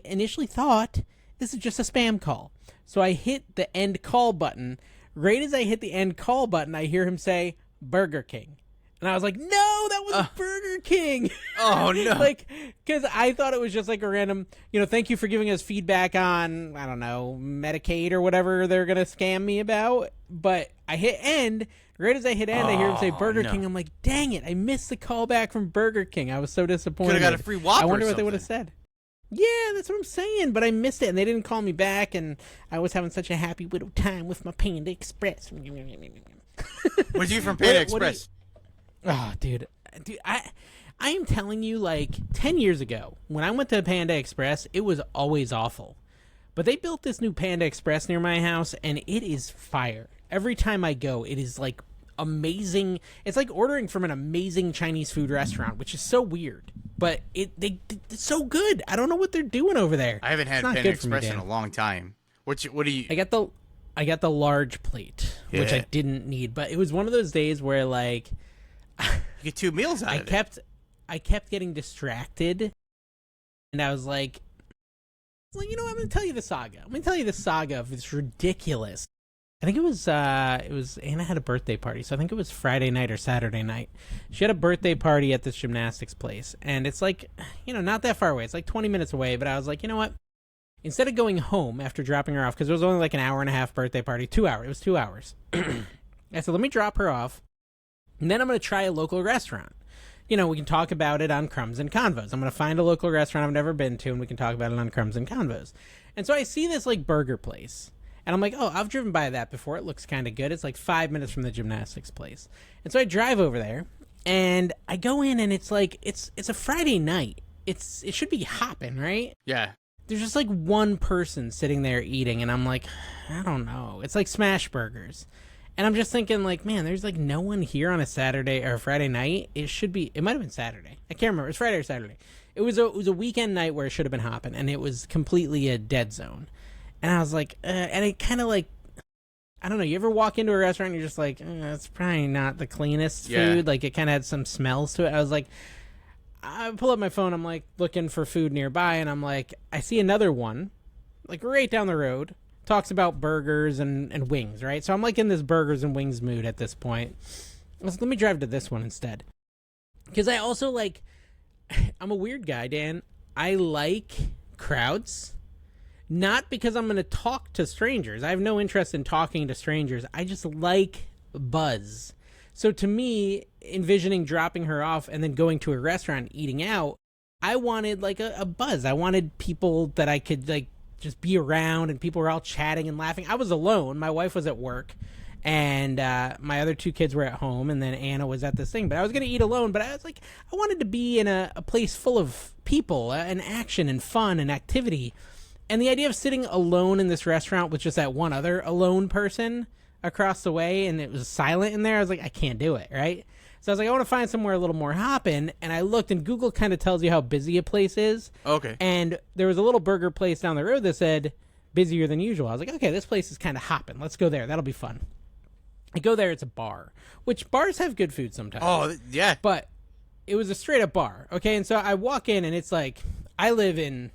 initially thought this is just a spam call. So I hit the end call button. Right as I hit the end call button, I hear him say, Burger King. And I was like, no, that was Burger King. Oh, no. Because I thought it was just like a random, thank you for giving us feedback on, I don't know, Medicaid or whatever they're going to scam me about. But I hit end. Right as I hit end, I hear him say Burger King. I'm like, dang it, I missed the call back from Burger King. I was so disappointed. Could have got a free Whopper. I wonder what they would have said. Yeah, that's what I'm saying, but I missed it, and they didn't call me back, and I was having such a happy little time with my Panda Express. What'd you from Panda Express? Dude, I am telling you, 10 years ago, when I went to Panda Express, it was always awful. But they built this new Panda Express near my house, and it is fire. Every time I go, it is, amazing. It's like ordering from an amazing Chinese food restaurant, which is so weird. But it's so good. I don't know what they're doing over there. I haven't had Panda Express in a long time. What do you? I got the large plate, which I didn't need, but it was one of those days where you get 2 meals out of it. I kept getting distracted, and I was like, I'm going to tell you the saga. I'm going to tell you the saga of this ridiculous. I think it was Anna had a birthday party, so I think it was Friday night or Saturday night. She had a birthday party at this gymnastics place, and it's not that far away. It's 20 minutes away, but I was like, you know what? Instead of going home after dropping her off, because it was only an hour and a half birthday party, 2 hours. It was 2 hours. I said, let me drop her off, and then I'm going to try a local restaurant. We can talk about it on Crumbs and Convos. I'm going to find a local restaurant I've never been to, and we can talk about it on Crumbs and Convos. And so I see this burger place. And I'm like, oh, I've driven by that before. It looks kind of good. It's 5 minutes from the gymnastics place. And so I drive over there, And I go in and it's like it's a Friday night. It should be hopping, right? Yeah. There's just like one person sitting there eating, and I'm like, I don't know. It's like smash burgers. And I'm just thinking, like, man, there's like no one here on a Saturday or a Friday night. It should be. It might have been Saturday. I can't remember. It was Friday or Saturday. It was a weekend night where it should have been hopping, and it was completely a dead zone. And I was like, and it kind of like, I don't know. You ever walk into a restaurant and you're just like, it's probably not the cleanest food. Like it kind of had some smells to it. I was like, I pull up my phone. I'm like looking for food nearby, and I'm like, I see another one, like right down the road. Talks about burgers and wings, right? So I'm like in this burgers and wings mood at this point. I was like, let me drive to this one instead. Because I also like, I'm a weird guy, Dan. I like crowds. Not because I'm going to talk to strangers. I have no interest in talking to strangers. I just like buzz. So to me, envisioning dropping her off and then going to a restaurant and eating out, I wanted like a buzz. I wanted people that I could like just be around, and people were all chatting and laughing. I was alone. My wife was at work, and my other two kids were at home, and then Anna was at this thing. But I was going to eat alone, but I was like, I wanted to be in a place full of people and action and fun and activity. And the idea of sitting alone in this restaurant with just that one other alone person across the way, and it was silent in there, I was like, I can't do it, right? So I was like, I want to find somewhere a little more hopping, and I looked, and Google kind of tells you how busy a place is. Okay. And there was a little burger place down the road that said busier than usual. I was like, okay, this place is kind of hopping. Let's go there. That'll be fun. I go there. It's a bar, which bars have good food sometimes. Oh, yeah. But it was a straight up bar. Okay. And so I walk in, and it's like, I live in,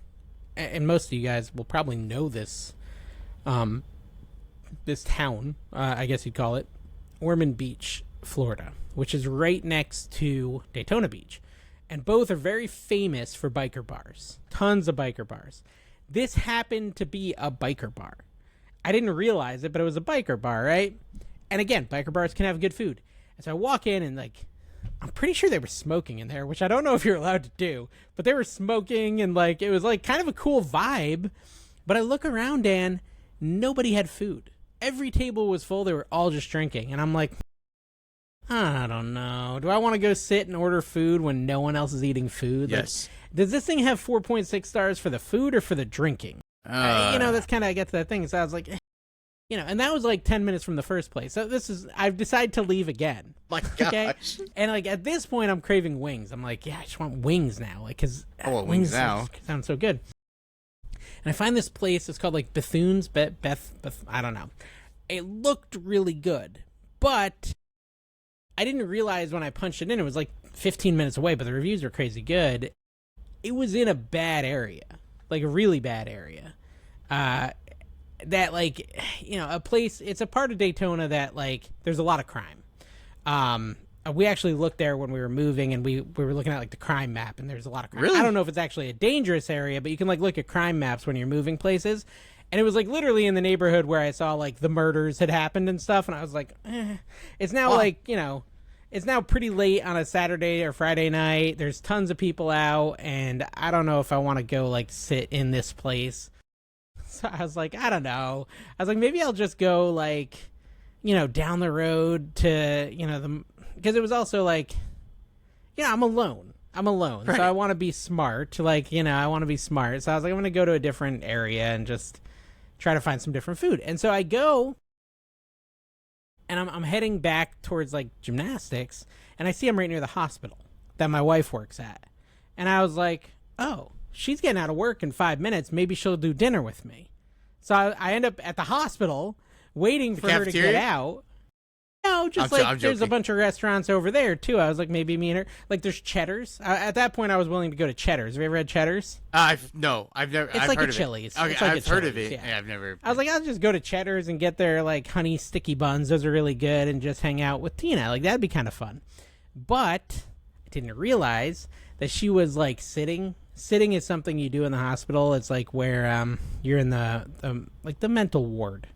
and most of you guys will probably know this, this town, I guess you'd call it, Ormond Beach, Florida, which is right next to Daytona Beach. And both are very famous for biker bars. Tons of biker bars. This happened to be a biker bar. I didn't realize it, but it was a biker bar, right? And again, biker bars can have good food. And so I walk in, and like, I'm pretty sure they were smoking in there, which I don't know if you're allowed to do, but they were smoking, and like, it was like kind of a cool vibe. But I look around, Dan, nobody had food. Every table was full. They were all just drinking. And I'm like, I don't know. Do I want to go sit and order food when no one else is eating food? Yes. Like, does this thing have 4.6 stars for the food or for the drinking? That's kind of, I get to that thing. So I was like, and that was like 10 minutes from the first place. So I've decided to leave again. My gosh. Okay? And like at this point, I'm craving wings. I'm like, yeah, I just want wings now. Like, cause wings now sound so good. And I find this place. It's called like Bethune's Beth. I don't know. It looked really good, but I didn't realize when I punched it in, it was like 15 minutes away, but the reviews were crazy good. It was in a bad area, like a really bad area. That like, a place, it's a part of Daytona that like, there's a lot of crime. We actually looked there when we were moving, and we were looking at like the crime map, and there's a lot of crime. Really? I don't know if it's actually a dangerous area, but you can like look at crime maps when you're moving places. And it was like literally in the neighborhood where I saw like the murders had happened and stuff. And I was like, it's now it's now pretty late on a Saturday or Friday night. There's tons of people out, and I don't know if I want to go like sit in this place. So I was like, I don't know. I was like, maybe I'll just go like, down the road to, because it was also like, I'm alone. Right. So I want to be smart. Like, I want to be smart. So I was like, I'm going to go to a different area and just try to find some different food. And so I go, and I'm heading back towards like gymnastics, and I see I'm right near the hospital that my wife works at. And I was like, oh, she's getting out of work in 5 minutes. Maybe she'll do dinner with me. So I end up at the hospital waiting for her to get out. No, just I'm there's a joking. bunch of restaurants over there too. I was like, maybe me and her. Like, there's Cheddar's. At that point, I was willing to go to Cheddar's. Have you ever had Cheddar's? I've never. It's I've like heard a of Chili's. It. Okay, It's like I've a heard of Chili's, it. yeah. I've never. I was like, I'll just go to Cheddar's and get their like honey sticky buns. Those are really good, and just hang out with Tina. Like, that'd be kind of fun. But I didn't realize that she was like sitting. Sitting is something you do in the hospital. It's like where you're in the mental ward,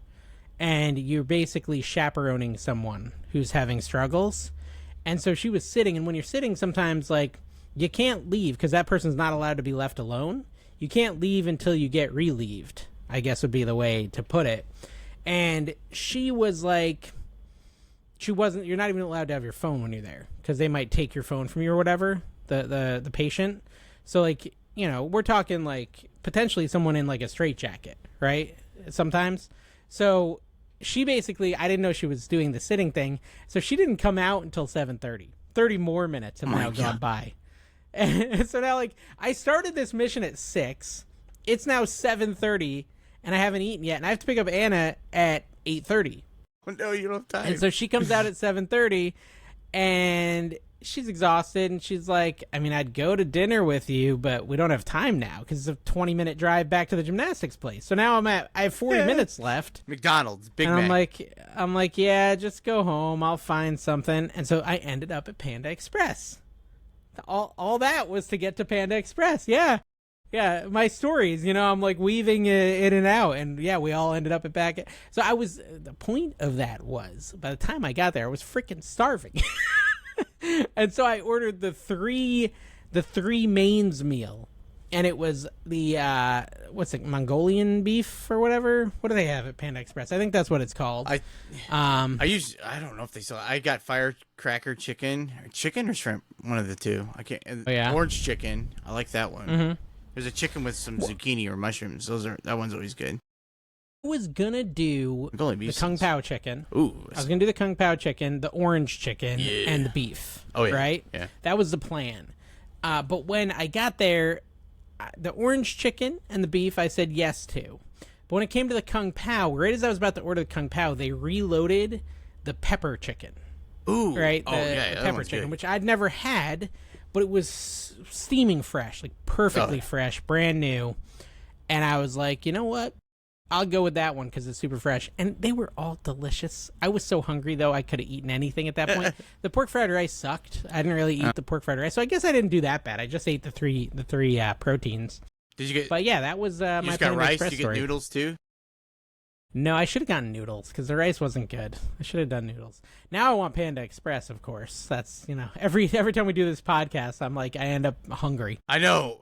and you're basically chaperoning someone who's having struggles. And so she was sitting, and when you're sitting, sometimes like you can't leave because that person's not allowed to be left alone. You can't leave until you get relieved, I guess would be the way to put it. And she was like, you're not even allowed to have your phone when you're there because they might take your phone from you or whatever, the patient. So like, we're talking like potentially someone in like a straitjacket, right? Sometimes. So she basically, I didn't know she was doing the sitting thing, so she didn't come out until 7:30. 30 more minutes have now gone by. And so now, like, I started this mission at 6. It's now 7:30, and I haven't eaten yet, and I have to pick up Anna at 8:30. No, you don't have time. And so she comes out at 7:30, and she's exhausted, and she's like, I mean, I'd go to dinner with you, but we don't have time now because it's a 20-minute drive back to the gymnastics place. So now I have 40 minutes left. McDonald's, Big And Mac. I'm like, yeah, just go home. I'll find something. And so I ended up at Panda Express. All that was to get to Panda Express. Yeah. Yeah, my stories, I'm like weaving in and out, and yeah, we all ended up at back. So the point of that was, by the time I got there, I was freaking starving. And so I ordered the three mains meal, and it was the Mongolian beef or whatever. What do they have at Panda Express? I think that's what it's called. I don't know if they still. I got firecracker chicken or shrimp, one of the two. I can't. Oh, yeah? Orange chicken. I like that one. Mm-hmm. There's a chicken with some zucchini or mushrooms. That one's always good. I was gonna do the Kung Pao chicken. Ooh, I was gonna do the Kung Pao chicken, the orange chicken, yeah, and the beef. Oh yeah, right? Yeah, that was the plan. But when I got there, the orange chicken and the beef, I said yes to. But when it came to the Kung Pao, right as I was about to order the Kung Pao, they reloaded the pepper chicken. Ooh, right? The the pepper chicken, which I'd never had, but it was steaming fresh, like perfectly fresh, brand new. And I was like, you know what? I'll go with that one because it's super fresh. And they were all delicious. I was so hungry, though, I could have eaten anything at that point. The pork fried rice sucked. I didn't really eat the pork fried rice. So I guess I didn't do that bad. I just ate the three proteins. Did you get? But yeah, that was my just got Panda rice. Express Did you story. get noodles too? No, I should have gotten noodles because the rice wasn't good. I should have done noodles. Now I want Panda Express, of course. That's, every time we do this podcast, I'm like, I end up hungry. I know.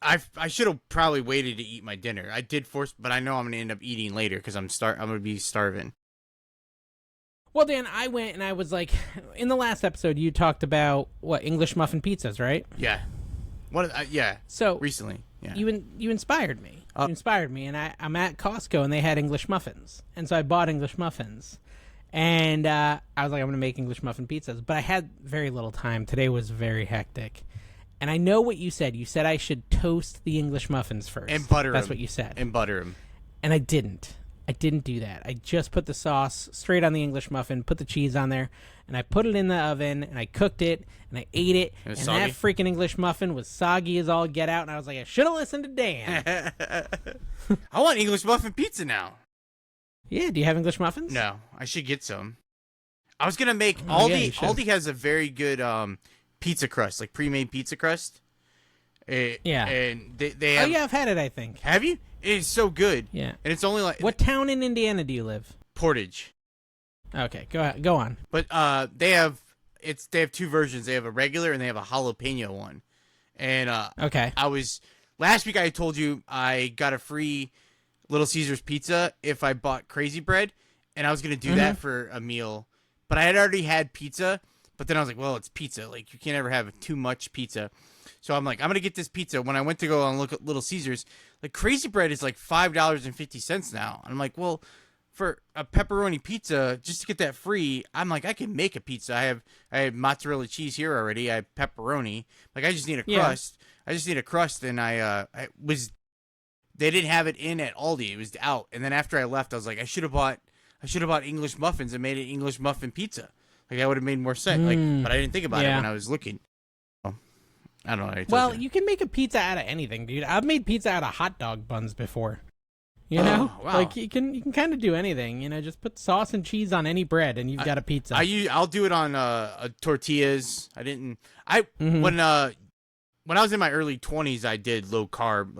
I should have probably waited to eat my dinner. I did force, but I know I'm gonna end up eating later because I'm gonna be starving. Well, Dan, I went and I was like, in the last episode, you talked about English muffin pizzas, right? Yeah. Yeah. So recently, yeah. You inspired me. You inspired me, and I'm at Costco and they had English muffins, and so I bought English muffins, and I was like, I'm gonna make English muffin pizzas, but I had very little time. Today was very hectic. And I know what you said. You said I should toast the English muffins first. And butter them. That's what you said. And butter them. And I didn't. I didn't do that. I just put the sauce straight on the English muffin, put the cheese on there, and I put it in the oven, and I cooked it, and I ate it, and that freaking English muffin was soggy as all get out, and I was like, I should have listened to Dan. I want English muffin pizza now. Yeah, do you have English muffins? No, I should get some. I was going to make Aldi. Yeah, Aldi has a very good pizza crust, like pre-made pizza crust. Yeah. And they have... Oh, yeah, I've had it, I think. Have you? It is so good. Yeah. And it's only like... What town in Indiana do you live? Portage. Okay, go on. But they have two versions. They have a regular and they have a jalapeno one. And okay. Last week I told you I got a free Little Caesars pizza if I bought Crazy Bread, and I was going to do that for a meal. But I had already had pizza. But then I was like, well, it's pizza. Like, you can't ever have too much pizza. So I'm like, I'm going to get this pizza. When I went to go and look at Little Caesars, like, Crazy Bread is like $5.50 now. And I'm like, well, for a pepperoni pizza, just to get that free, I'm like, I can make a pizza. I have mozzarella cheese here already. I have pepperoni. Like, I just need a crust. I just need a crust. And they didn't have it in at Aldi. It was out. And then after I left, I was like, I should have bought English muffins and made an English muffin pizza. Like, that would have made more sense. But I didn't think about it when I was looking. I don't know. Well, you can make a pizza out of anything, dude. I've made pizza out of hot dog buns before. You know? Wow. Like, you can kind of do anything. Just put sauce and cheese on any bread, and you've got a pizza. I'll do it on tortillas. When I was in my early 20s, I did low carb.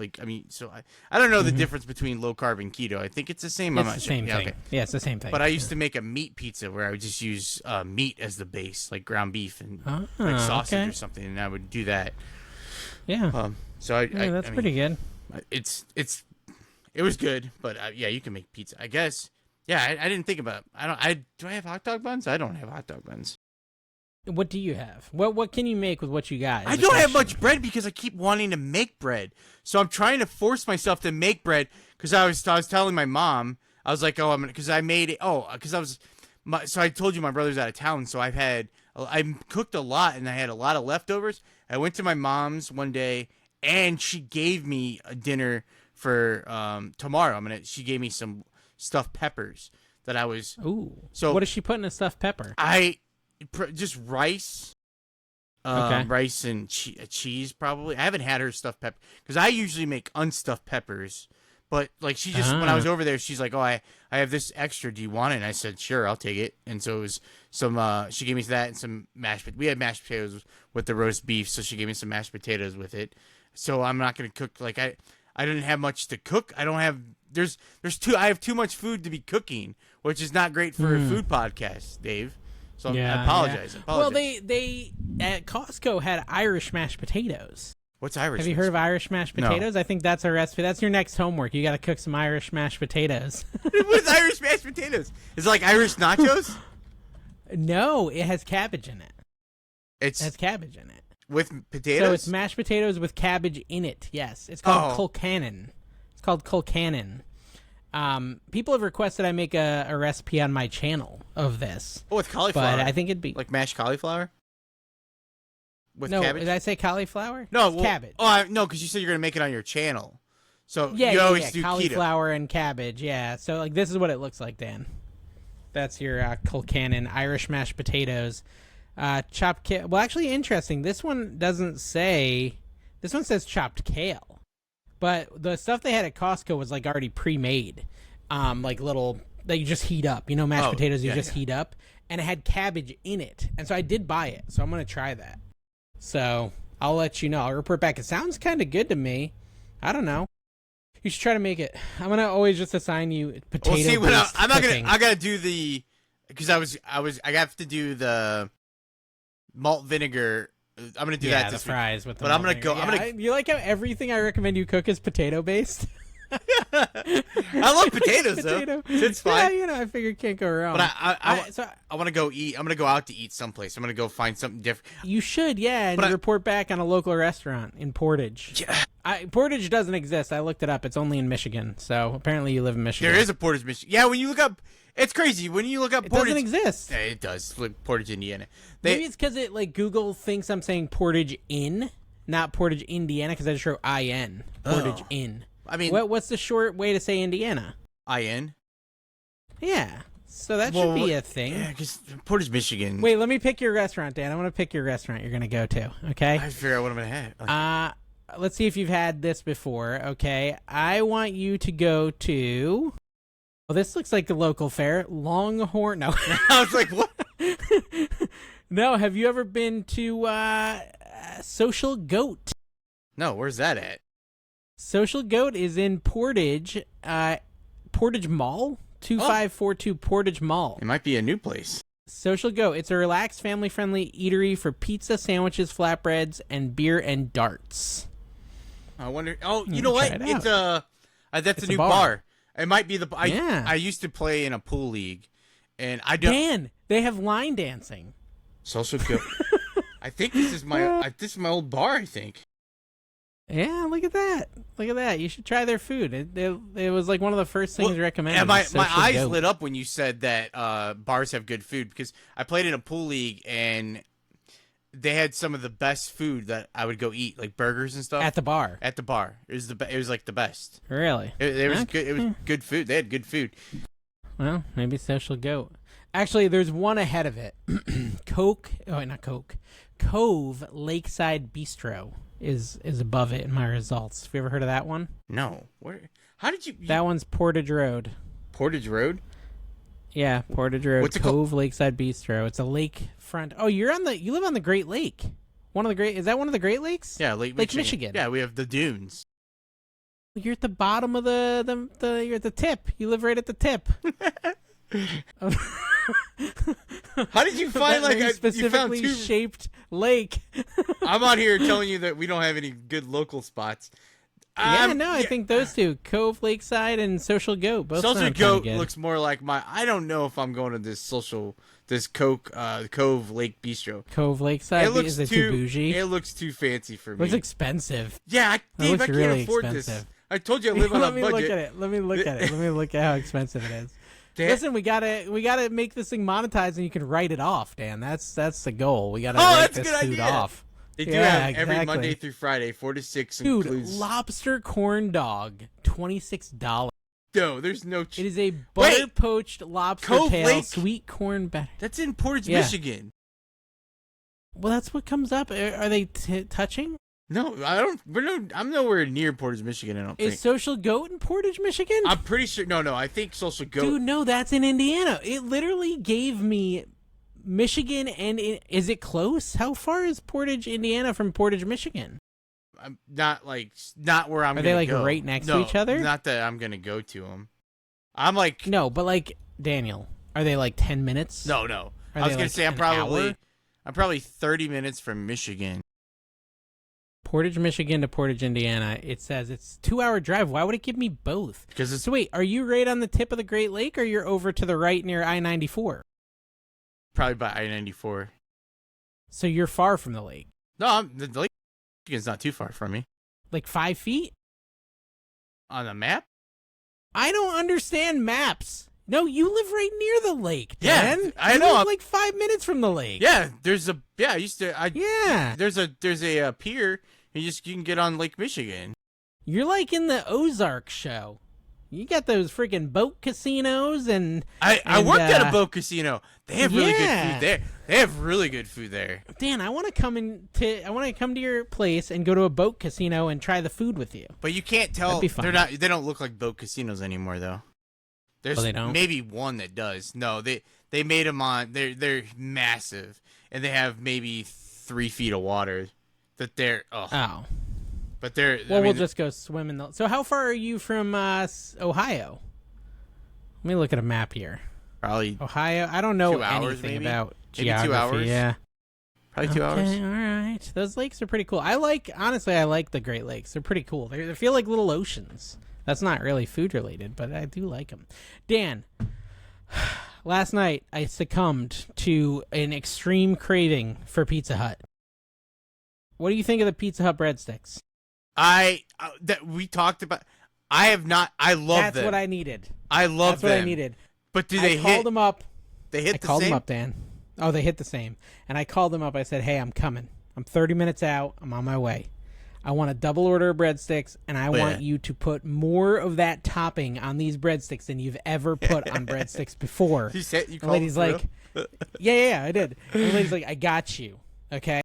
I don't know the difference between low carb and keto. I think it's the same. It's the same thing. Okay. Yeah, it's the same thing. But I used to make a meat pizza where I would just use meat as the base, like ground beef and like sausage or something, and I would do that. Yeah. That's pretty good. It was good, but yeah, you can make pizza. I guess Yeah, I didn't think about. Do I have hot dog buns? I don't have hot dog buns. What do you have? What can you make with what you got? I don't have much bread because I keep wanting to make bread. So I'm trying to force myself to make bread because I was telling my mom, I was like, oh, because I made it. Oh, because so I told you my brother's out of town, so I cooked a lot and I had a lot of leftovers. I went to my mom's one day and she gave me a dinner for tomorrow. She gave me some stuffed peppers that I was. Ooh. So what does she put in a stuffed pepper? Just rice. Okay. Rice and cheese, probably. I haven't had her stuffed pepper because I usually make unstuffed peppers. But like she just when I was over there, she's like, "Oh, I have this extra. Do you want it?" And I said, "Sure, I'll take it." And so it was some. She gave me that and some mashed. We had mashed potatoes with the roast beef, so she gave me some mashed potatoes with it. So I'm not gonna cook like I didn't have much to cook. I don't have. I have too much food to be cooking, which is not great for a food podcast, Dave. So I apologize. Well, they at Costco had Irish mashed potatoes. What's Irish? Have you heard of Irish mashed potatoes? No. I think that's a recipe. That's your next homework. You got to cook some Irish mashed potatoes. What's Irish mashed potatoes? Is it like Irish nachos? No, it has cabbage in it. It has cabbage in it. With potatoes? So it's mashed potatoes with cabbage in it. Yes, it's called colcannon. It's called colcannon. People have requested I make a recipe on my channel of this. Oh, with cauliflower. But I think it'd be like mashed cauliflower with no, cabbage. Did I say cauliflower? No, it's cabbage. Oh, no, because you said you're gonna make it on your channel. So yeah, you always do cauliflower keto. And cabbage. Yeah. So like this is what it looks like, Dan. That's your colcannon Irish mashed potatoes, chopped kale. Well, actually, interesting. This one doesn't say. This one says chopped kale. But the stuff they had at Costco was like already pre-made, like little that you just heat up. You know, mashed potatoes you just heat up, and it had cabbage in it. And so I did buy it. So I'm gonna try that. So I'll let you know. I'll report back. It sounds kind of good to me. I don't know. You should try to make it. I'm gonna always just assign you potato. Well, see, I'm not gonna. I gotta do the because I have to do the malt vineer. I'm gonna do that this fries week. with the but I'm gonna vinegar. go. Yeah, you like how everything I recommend you cook is potato based. I love potatoes though. It's fine. Yeah, I figure can't go wrong. But I want to go eat. I'm gonna go out to eat someplace. I'm gonna go find something different. You should, and report back on a local restaurant in Portage. Yeah. Portage doesn't exist. I looked it up. It's only in Michigan. So apparently you live in Michigan. There is a Portage, Michigan. Yeah, when you look up. It's crazy when you look up Portage. It doesn't exist. Yeah, it does. Like Portage, Indiana. Maybe it's because Google thinks I'm saying Portage in, not Portage, Indiana, because I just wrote IN. Portage in. I mean, what's the short way to say Indiana? IN. Yeah. So that should be a thing. Yeah, because Portage, Michigan. Wait, let me pick your restaurant, Dan. I want to pick your restaurant you're going to go to. Okay. I figure out what I'm going to have. Let's see if you've had this before. Okay. I want you to go to. Well, this looks like the local fair. Longhorn. No. I was like, what? No. Have you ever been to Social Goat? No. Where's that at? Social Goat is in Portage. Portage Mall? 2542 Portage Mall. It might be a new place. Social Goat. It's a relaxed, family-friendly eatery for pizza, sandwiches, flatbreads, and beer and darts. I wonder. Oh, you know what? It's that's a new bar. It might be the. I used to play in a pool league, and I don't. Dan, they have line dancing. Social Goat. I think this is my old bar. I think. Yeah, look at that. Look at that. You should try their food. It was like one of the first things recommended. And my eyes lit up when you said that bars have good food because I played in a pool league and they had some of the best food that I would go eat, like burgers and stuff. At the bar. At the bar. It was like the best. Really? It was good. It was good food. They had good food. Well, maybe Social Goat. Actually, there's one ahead of it. Cove Lakeside Bistro is above it in my results. Have you ever heard of that one? No. How did you? That one's Portage Road. Portage Road? Yeah, Portage Road. What's it Cove called? Lakeside Bistro. It's a lakefront. Oh, you live on the Great Lake. Is that one of the Great Lakes? Yeah, Lake Michigan. Yeah, we have the dunes. You're at the bottom of the you're at the tip. You live right at the tip. How did you find specifically you found shaped lake? I'm out here telling you that we don't have any good local spots. I think those two, Cove Lakeside and Social Goat, both Social sound Goat good. looks more like my. I don't know if I'm going to this Cove Lake Bistro. Cove Lakeside, It looks is it too bougie? It looks too fancy for me. Looks expensive. Yeah, Dave, looks I can't really afford expensive. this. I told you I live on a Let me budget. look at it. Let me look at it. Let me look at how expensive it is. Dan- Listen, we gotta make this thing monetized, and you can write it off, Dan. That's the goal. We gotta Oh, write that's a this good food idea. off. They do Yeah, have every exactly. Monday through Friday, 4 to 6. Dude, includes... lobster corn dog, $26. No, there's no. It is a butter poached lobster Cove tail, Lake? sweet corn batter. That's in Portage, Yeah. Michigan. Well, that's what comes up. Are they touching? No, I don't. I'm nowhere near Portage, Michigan. I don't Is think. Social Goat in Portage, Michigan? I'm pretty sure. No. I think Social Goat. Dude, no, that's in Indiana. It literally gave me Michigan, and is it close? How far is Portage, Indiana, from Portage, Michigan? I'm not where I'm. Are gonna they like go. right next No, to each other? Not that I'm gonna go to them. I'm like No, but like Daniel, are they like 10 minutes? no. Are I was they, gonna like, say an hour? I'm probably 30 minutes from Michigan. Portage, Michigan to Portage, Indiana. It says it's 2-hour drive. Why would it give me both? Because it's So wait, are you right on the tip of the Great Lake, or you're over to the right near I-94? probably by I-94. So you're far from the lake, No, the Lake Michigan's not too far from me. like 5 feet. On the map? I don't understand maps. No, you live right near the lake, Yeah, Dan. I You know. live like 5 minutes from the lake. Yeah, I used to. Yeah. There's a pier. You can get on Lake Michigan. You're like in the Ozark show. You got those freaking boat casinos and I worked at a boat casino. They have really good Yeah. food there. They have really good food there. Dan, I want to come to your place and go to a boat casino and try the food with you. But you can't tell. That'd be fun. They don't look like boat casinos anymore though. There's they don't? maybe one that does. No, they made them on. They're massive and they have maybe 3 feet of water. But they're Oh. But they're. Well, we'll just go swim in the. So how far are you from Ohio? Let me look at a map here. probably Ohio. I don't know 2 hours, anything maybe? about Maybe 2 geography. hours? Yeah. probably 2 hours. Okay, all right. Those lakes are pretty cool. I like the Great Lakes. They're pretty cool. They feel like little oceans. That's not really food related, but I do like them. Dan, last night I succumbed to an extreme craving for Pizza Hut. What do you think of the Pizza Hut breadsticks? That we talked about. I have not. I love That's them. what I needed. I love That's them. what I needed. But do they I called hit? them up. They hit I the called same. them up, Dan. Oh, they hit the same. And I called them up. I said, hey, I'm coming. I'm 30 minutes out. I'm on my way. I want a double order of breadsticks, and I want you to put more of that topping on these breadsticks than you've ever put on breadsticks before. You said you The called lady's them like, for yeah, I did. And the lady's like, I got you. Okay?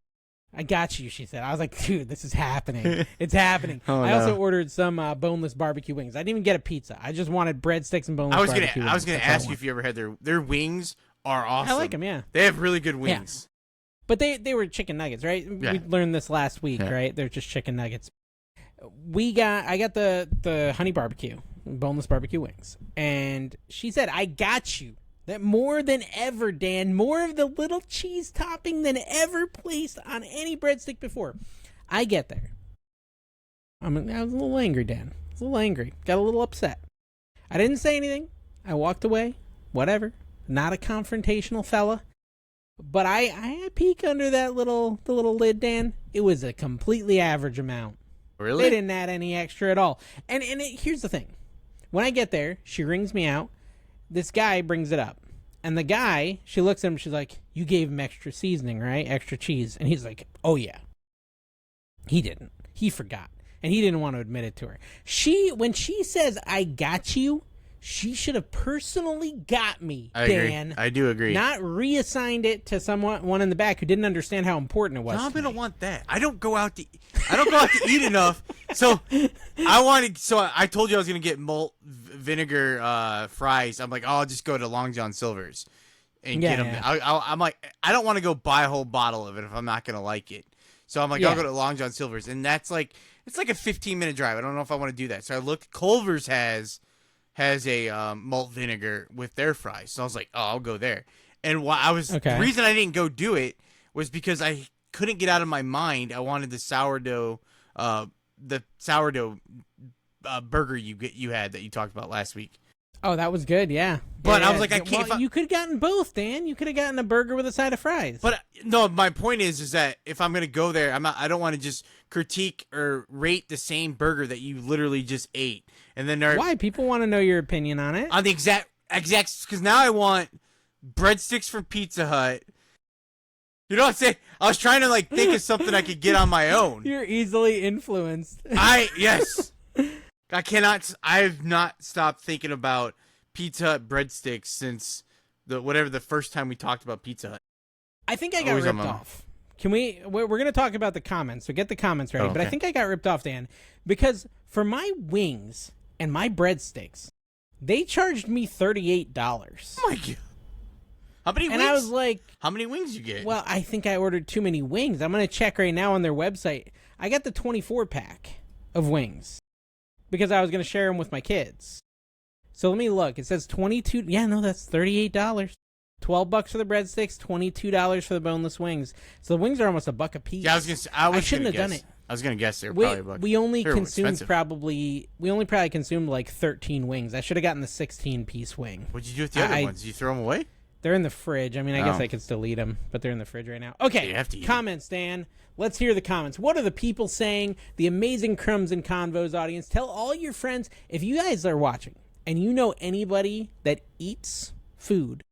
I got you, she said. I was like, dude, this is happening. It's happening. Oh, I also no. ordered some boneless barbecue wings. I didn't even get a pizza. I just wanted breadsticks and boneless barbecue wings. I was gonna That's all I ask you want. if you ever had their wings are awesome. I like them, yeah. They have really good wings. But they were chicken nuggets, right? Yeah. We learned this last week, Yeah. right? They're just chicken nuggets. I got the honey barbecue, boneless barbecue wings. And she said, I got you. That more than ever, Dan, more of the little cheese topping than ever placed on any breadstick before. I get there. I was a little angry, Dan. I was a little angry. Got a little upset. I didn't say anything. I walked away. Whatever. Not a confrontational fella. But I peek under the little lid, Dan. It was a completely average amount. Really? They didn't add any extra at all. And here's the thing. When I get there, she rings me out. This guy brings it up. And the guy, she looks at him, she's like, you gave him extra seasoning, right? Extra cheese. And he's like, oh, yeah. He didn't. He forgot. And he didn't want to admit it to her. When she says, I got you, she should have personally got me, I Dan. agree. I do agree. Not reassigned it to one in the back who didn't understand how important it was. No, I'm to gonna me. want that. I don't go out to eat enough. So I told you I was gonna get malt vinegar fries. I'm like, oh, I'll just go to Long John Silver's and get them. Yeah. I'm like, I don't want to go buy a whole bottle of it if I'm not gonna like it. So I'm like, Yeah. I'll go to Long John Silver's, and it's like a 15-minute drive. I don't know if I want to do that. So I looked. Culver's has a malt vinegar with their fries. So I was like, oh, I'll go there. And the reason I didn't go do it was because I couldn't get out of my mind. I wanted the sourdough the sourdough burger you had that you talked about last week. Oh, that was good, yeah. But Yeah, I was like, I yeah. can't. Well, you could have gotten both, Dan. You could have gotten a burger with a side of fries. But no, my point is that if I'm gonna go there, I don't want to just critique or rate the same burger that you literally just ate, and then why? People want to know your opinion on it. on the exact because now I want breadsticks from Pizza Hut. You know what I'm saying? I was trying to like think of something I could get on my own. You're easily influenced. Yes. I've not stopped thinking about Pizza Hut breadsticks since the first time we talked about Pizza Hut. I think I got Always on ripped my- off. We're going to talk about the comments, so get the comments ready. Oh, But I okay. think I got ripped off, Dan, because for my wings and my breadsticks, they charged me $38. Oh my god! How many wings? And I was like, how many wings you get? well, I think I ordered too many wings. I'm going to check right now on their website. I got the 24-pack of wings because I was going to share them with my kids. So let me look. It says 22. Yeah, no, that's $38. $12 for the breadsticks, $22 for the boneless wings. So the wings are almost $1 a piece. yeah, I was gonna. I shouldn't have done it. I was gonna guess they were probably a buck. We only They were consumed expensive. probably consumed like 13 wings. I should have gotten the 16-piece wing. What'd you do with the other ones? Did you throw them away? They're in the fridge. I mean, I guess Oh. I could still eat them, but they're in the fridge right now. Okay, You have to eat 'em. comments, Dan. Let's hear the comments. What are the people saying? The amazing Crumbs and Convos audience. Tell all your friends, if you guys are watching and you know anybody that eats food,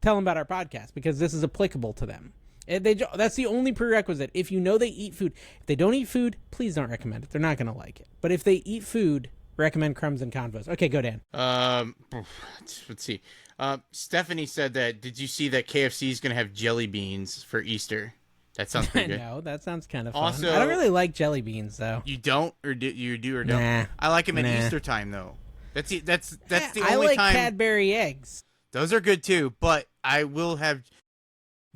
tell them about our podcast because this is applicable to them. That's the only prerequisite. If you know they eat food. If they don't eat food, please don't recommend it. They're not going to like it. But if they eat food, recommend Crumbs and Convos. Okay, go, Dan. Let's see. Stephanie said that. Did you see that KFC is gonna have jelly beans for Easter? That sounds pretty good. No, that sounds kind of fun. Also- I don't really like jelly beans, though. You don't, or you do or don't? Nah. I like them at Nah. Easter time though. That's the I only like time. Cadbury eggs. Those are good too, but I will have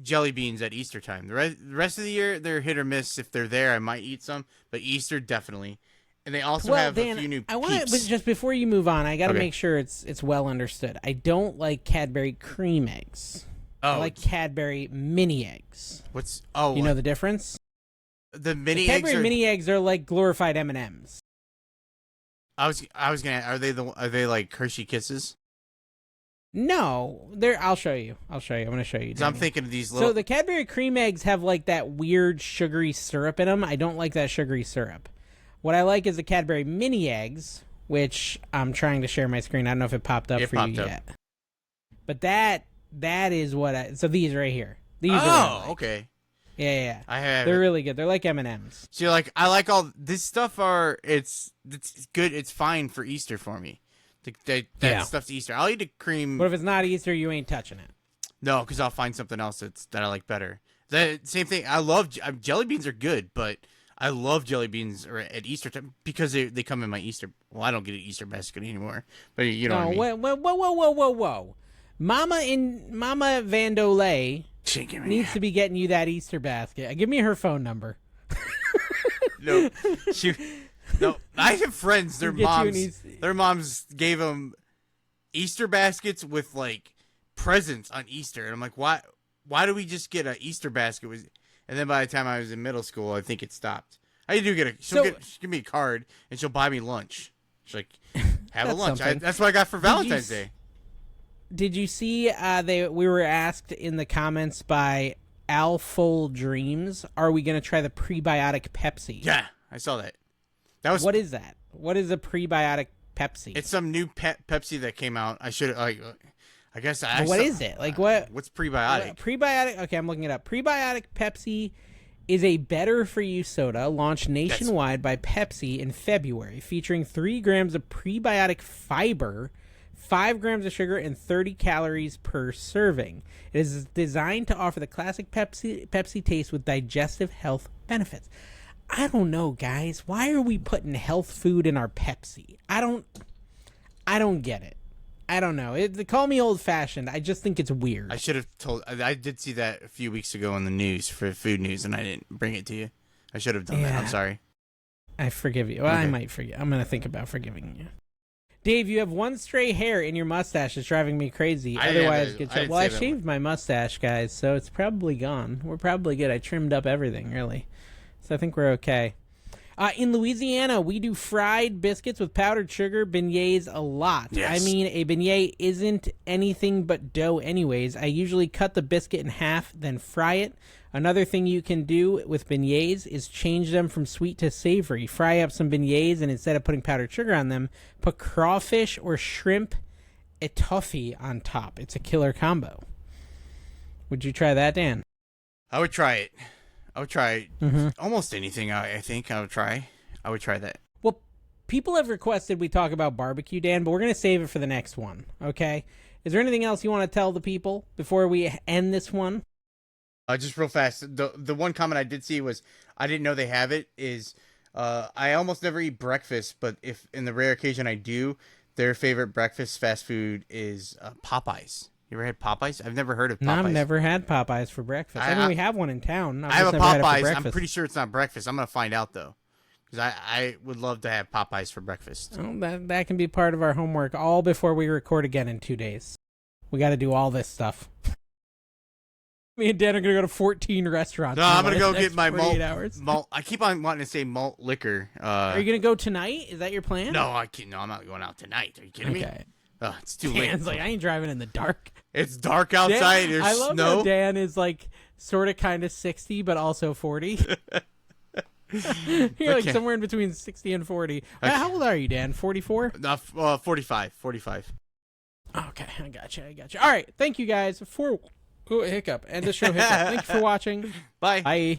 jelly beans at Easter time. The rest of the year, they're hit or miss. If they're there, I might eat some, but Easter definitely. And they also have Dan, a few new I want to, Peeps. just before you move on, I got to Okay. make sure it's well understood. I don't like Cadbury cream eggs. I Oh, like Cadbury mini eggs. what's oh You know the difference? the mini The eggs Cadbury are. mini eggs are like glorified M&Ms. I was gonna. Are they like Hershey Kisses? No, I'll show you. I'm going to show you. 'Cause I'm Danny. thinking of these little. So the Cadbury cream eggs have like that weird sugary syrup in them. I don't like that sugary syrup. What I like is the Cadbury mini eggs, which I'm trying to share my screen. I don't know if it popped up It for popped you up. yet. But that is what so these right here. These are what I Oh, like. okay. Yeah. I have. They're really good. They're like M&Ms. So like I like all this stuff. It's good. It's fine for Easter for me. That Yeah. stuff's Easter. I'll eat a cream. But if it's not Easter, you ain't touching it. No, because I'll find something else that I like better. The same thing. I love jelly beans are good, but I love jelly beans at Easter time because they come in my Easter. Well, I don't get an Easter basket anymore, but you know what I mean. Whoa. Mama Vandolay Shaking me. needs to be getting you that Easter basket. Give me her phone number. No, no. I have friends. Get you an Their moms gave them Easter baskets with like presents on Easter, and I'm like, why? Why do we just get an Easter basket? And then by the time I was in middle school, I think it stopped. I do get she'll give me a card and she'll buy me lunch. She's like, have a That's lunch. something. That's what I got for Valentine's Day. Did you see we were asked in the comments by Alful Dreams, are we going to try the prebiotic Pepsi? Yeah, I saw that. That was What is that? What is a prebiotic Pepsi? It's some new Pepsi that came out. I should like. I guess I. But what is it? Like what? What's prebiotic? Prebiotic. Okay, I'm looking it up. Prebiotic Pepsi is a better for you soda launched nationwide by Pepsi in February, featuring 3 grams of prebiotic fiber, 5 grams of sugar, and 30 calories per serving. It is designed to offer the classic Pepsi taste with digestive health benefits. I don't know, guys. Why are we putting health food in our Pepsi? I don't get it. I don't know. They call me old-fashioned. I just think it's weird. I should have told. I did see that a few weeks ago on the news for food news, and I didn't bring it to you. I should have done that. I'm Yeah. sorry. I forgive you. Well, I Okay. might forget. I'm going to think about forgiving you. Dave, you have one stray hair in your mustache. It's driving me crazy. I didn't Otherwise, have get that- I you. didn't Well, I say that shaved my mustache, guys, so it's probably gone. We're probably good. I trimmed up everything, really. So I think we're okay. In Louisiana, we do fried biscuits with powdered sugar, beignets a lot. Yes. I mean, a beignet isn't anything but dough anyways. I usually cut the biscuit in half, then fry it. Another thing you can do with beignets is change them from sweet to savory. Fry up some beignets, and instead of putting powdered sugar on them, put crawfish or shrimp etouffee on top. It's a killer combo. Would you try that, Dan? I would try it. I would try Mm-hmm. almost anything. I think I would try. I would try that. Well, people have requested we talk about barbecue, Dan, but we're going to save it for the next one, okay? Is there anything else you want to tell the people before we end this one? Just real fast. The one comment I did see was I didn't know they have it. Is I almost never eat breakfast, but if in the rare occasion I do, their favorite breakfast fast food is Popeyes. You ever had Popeyes? I've never heard of Popeyes. No, I've never had Popeyes for breakfast. I mean, we have one in town. I have a just never had it for Popeyes. I'm breakfast. pretty sure it's not breakfast. I'm gonna find out though, because I would love to have Popeyes for breakfast. Well, that can be part of our homework all before we record again in 2 days. We got to do all this stuff. Me and Dan are going to go to 14 restaurants. No, I'm gonna go get my 48 hours. malt. I keep on wanting to say malt liquor. Are you going to go tonight? Is that your plan? No, I can't. No, I'm not going out tonight. Are you kidding me? Okay. Oh, it's too late. Dan's like, I ain't driving in the dark. It's dark outside. Dan, There's I love snow. how Dan is like sort of kind of 60, but also 40. You're like Okay. somewhere in between 60 and 40. Okay. How old are you, Dan? 44? 45. 45. Okay, I got you. All right, thank you guys for hiccup. End the show hiccup. Thank you for watching. Bye. Bye.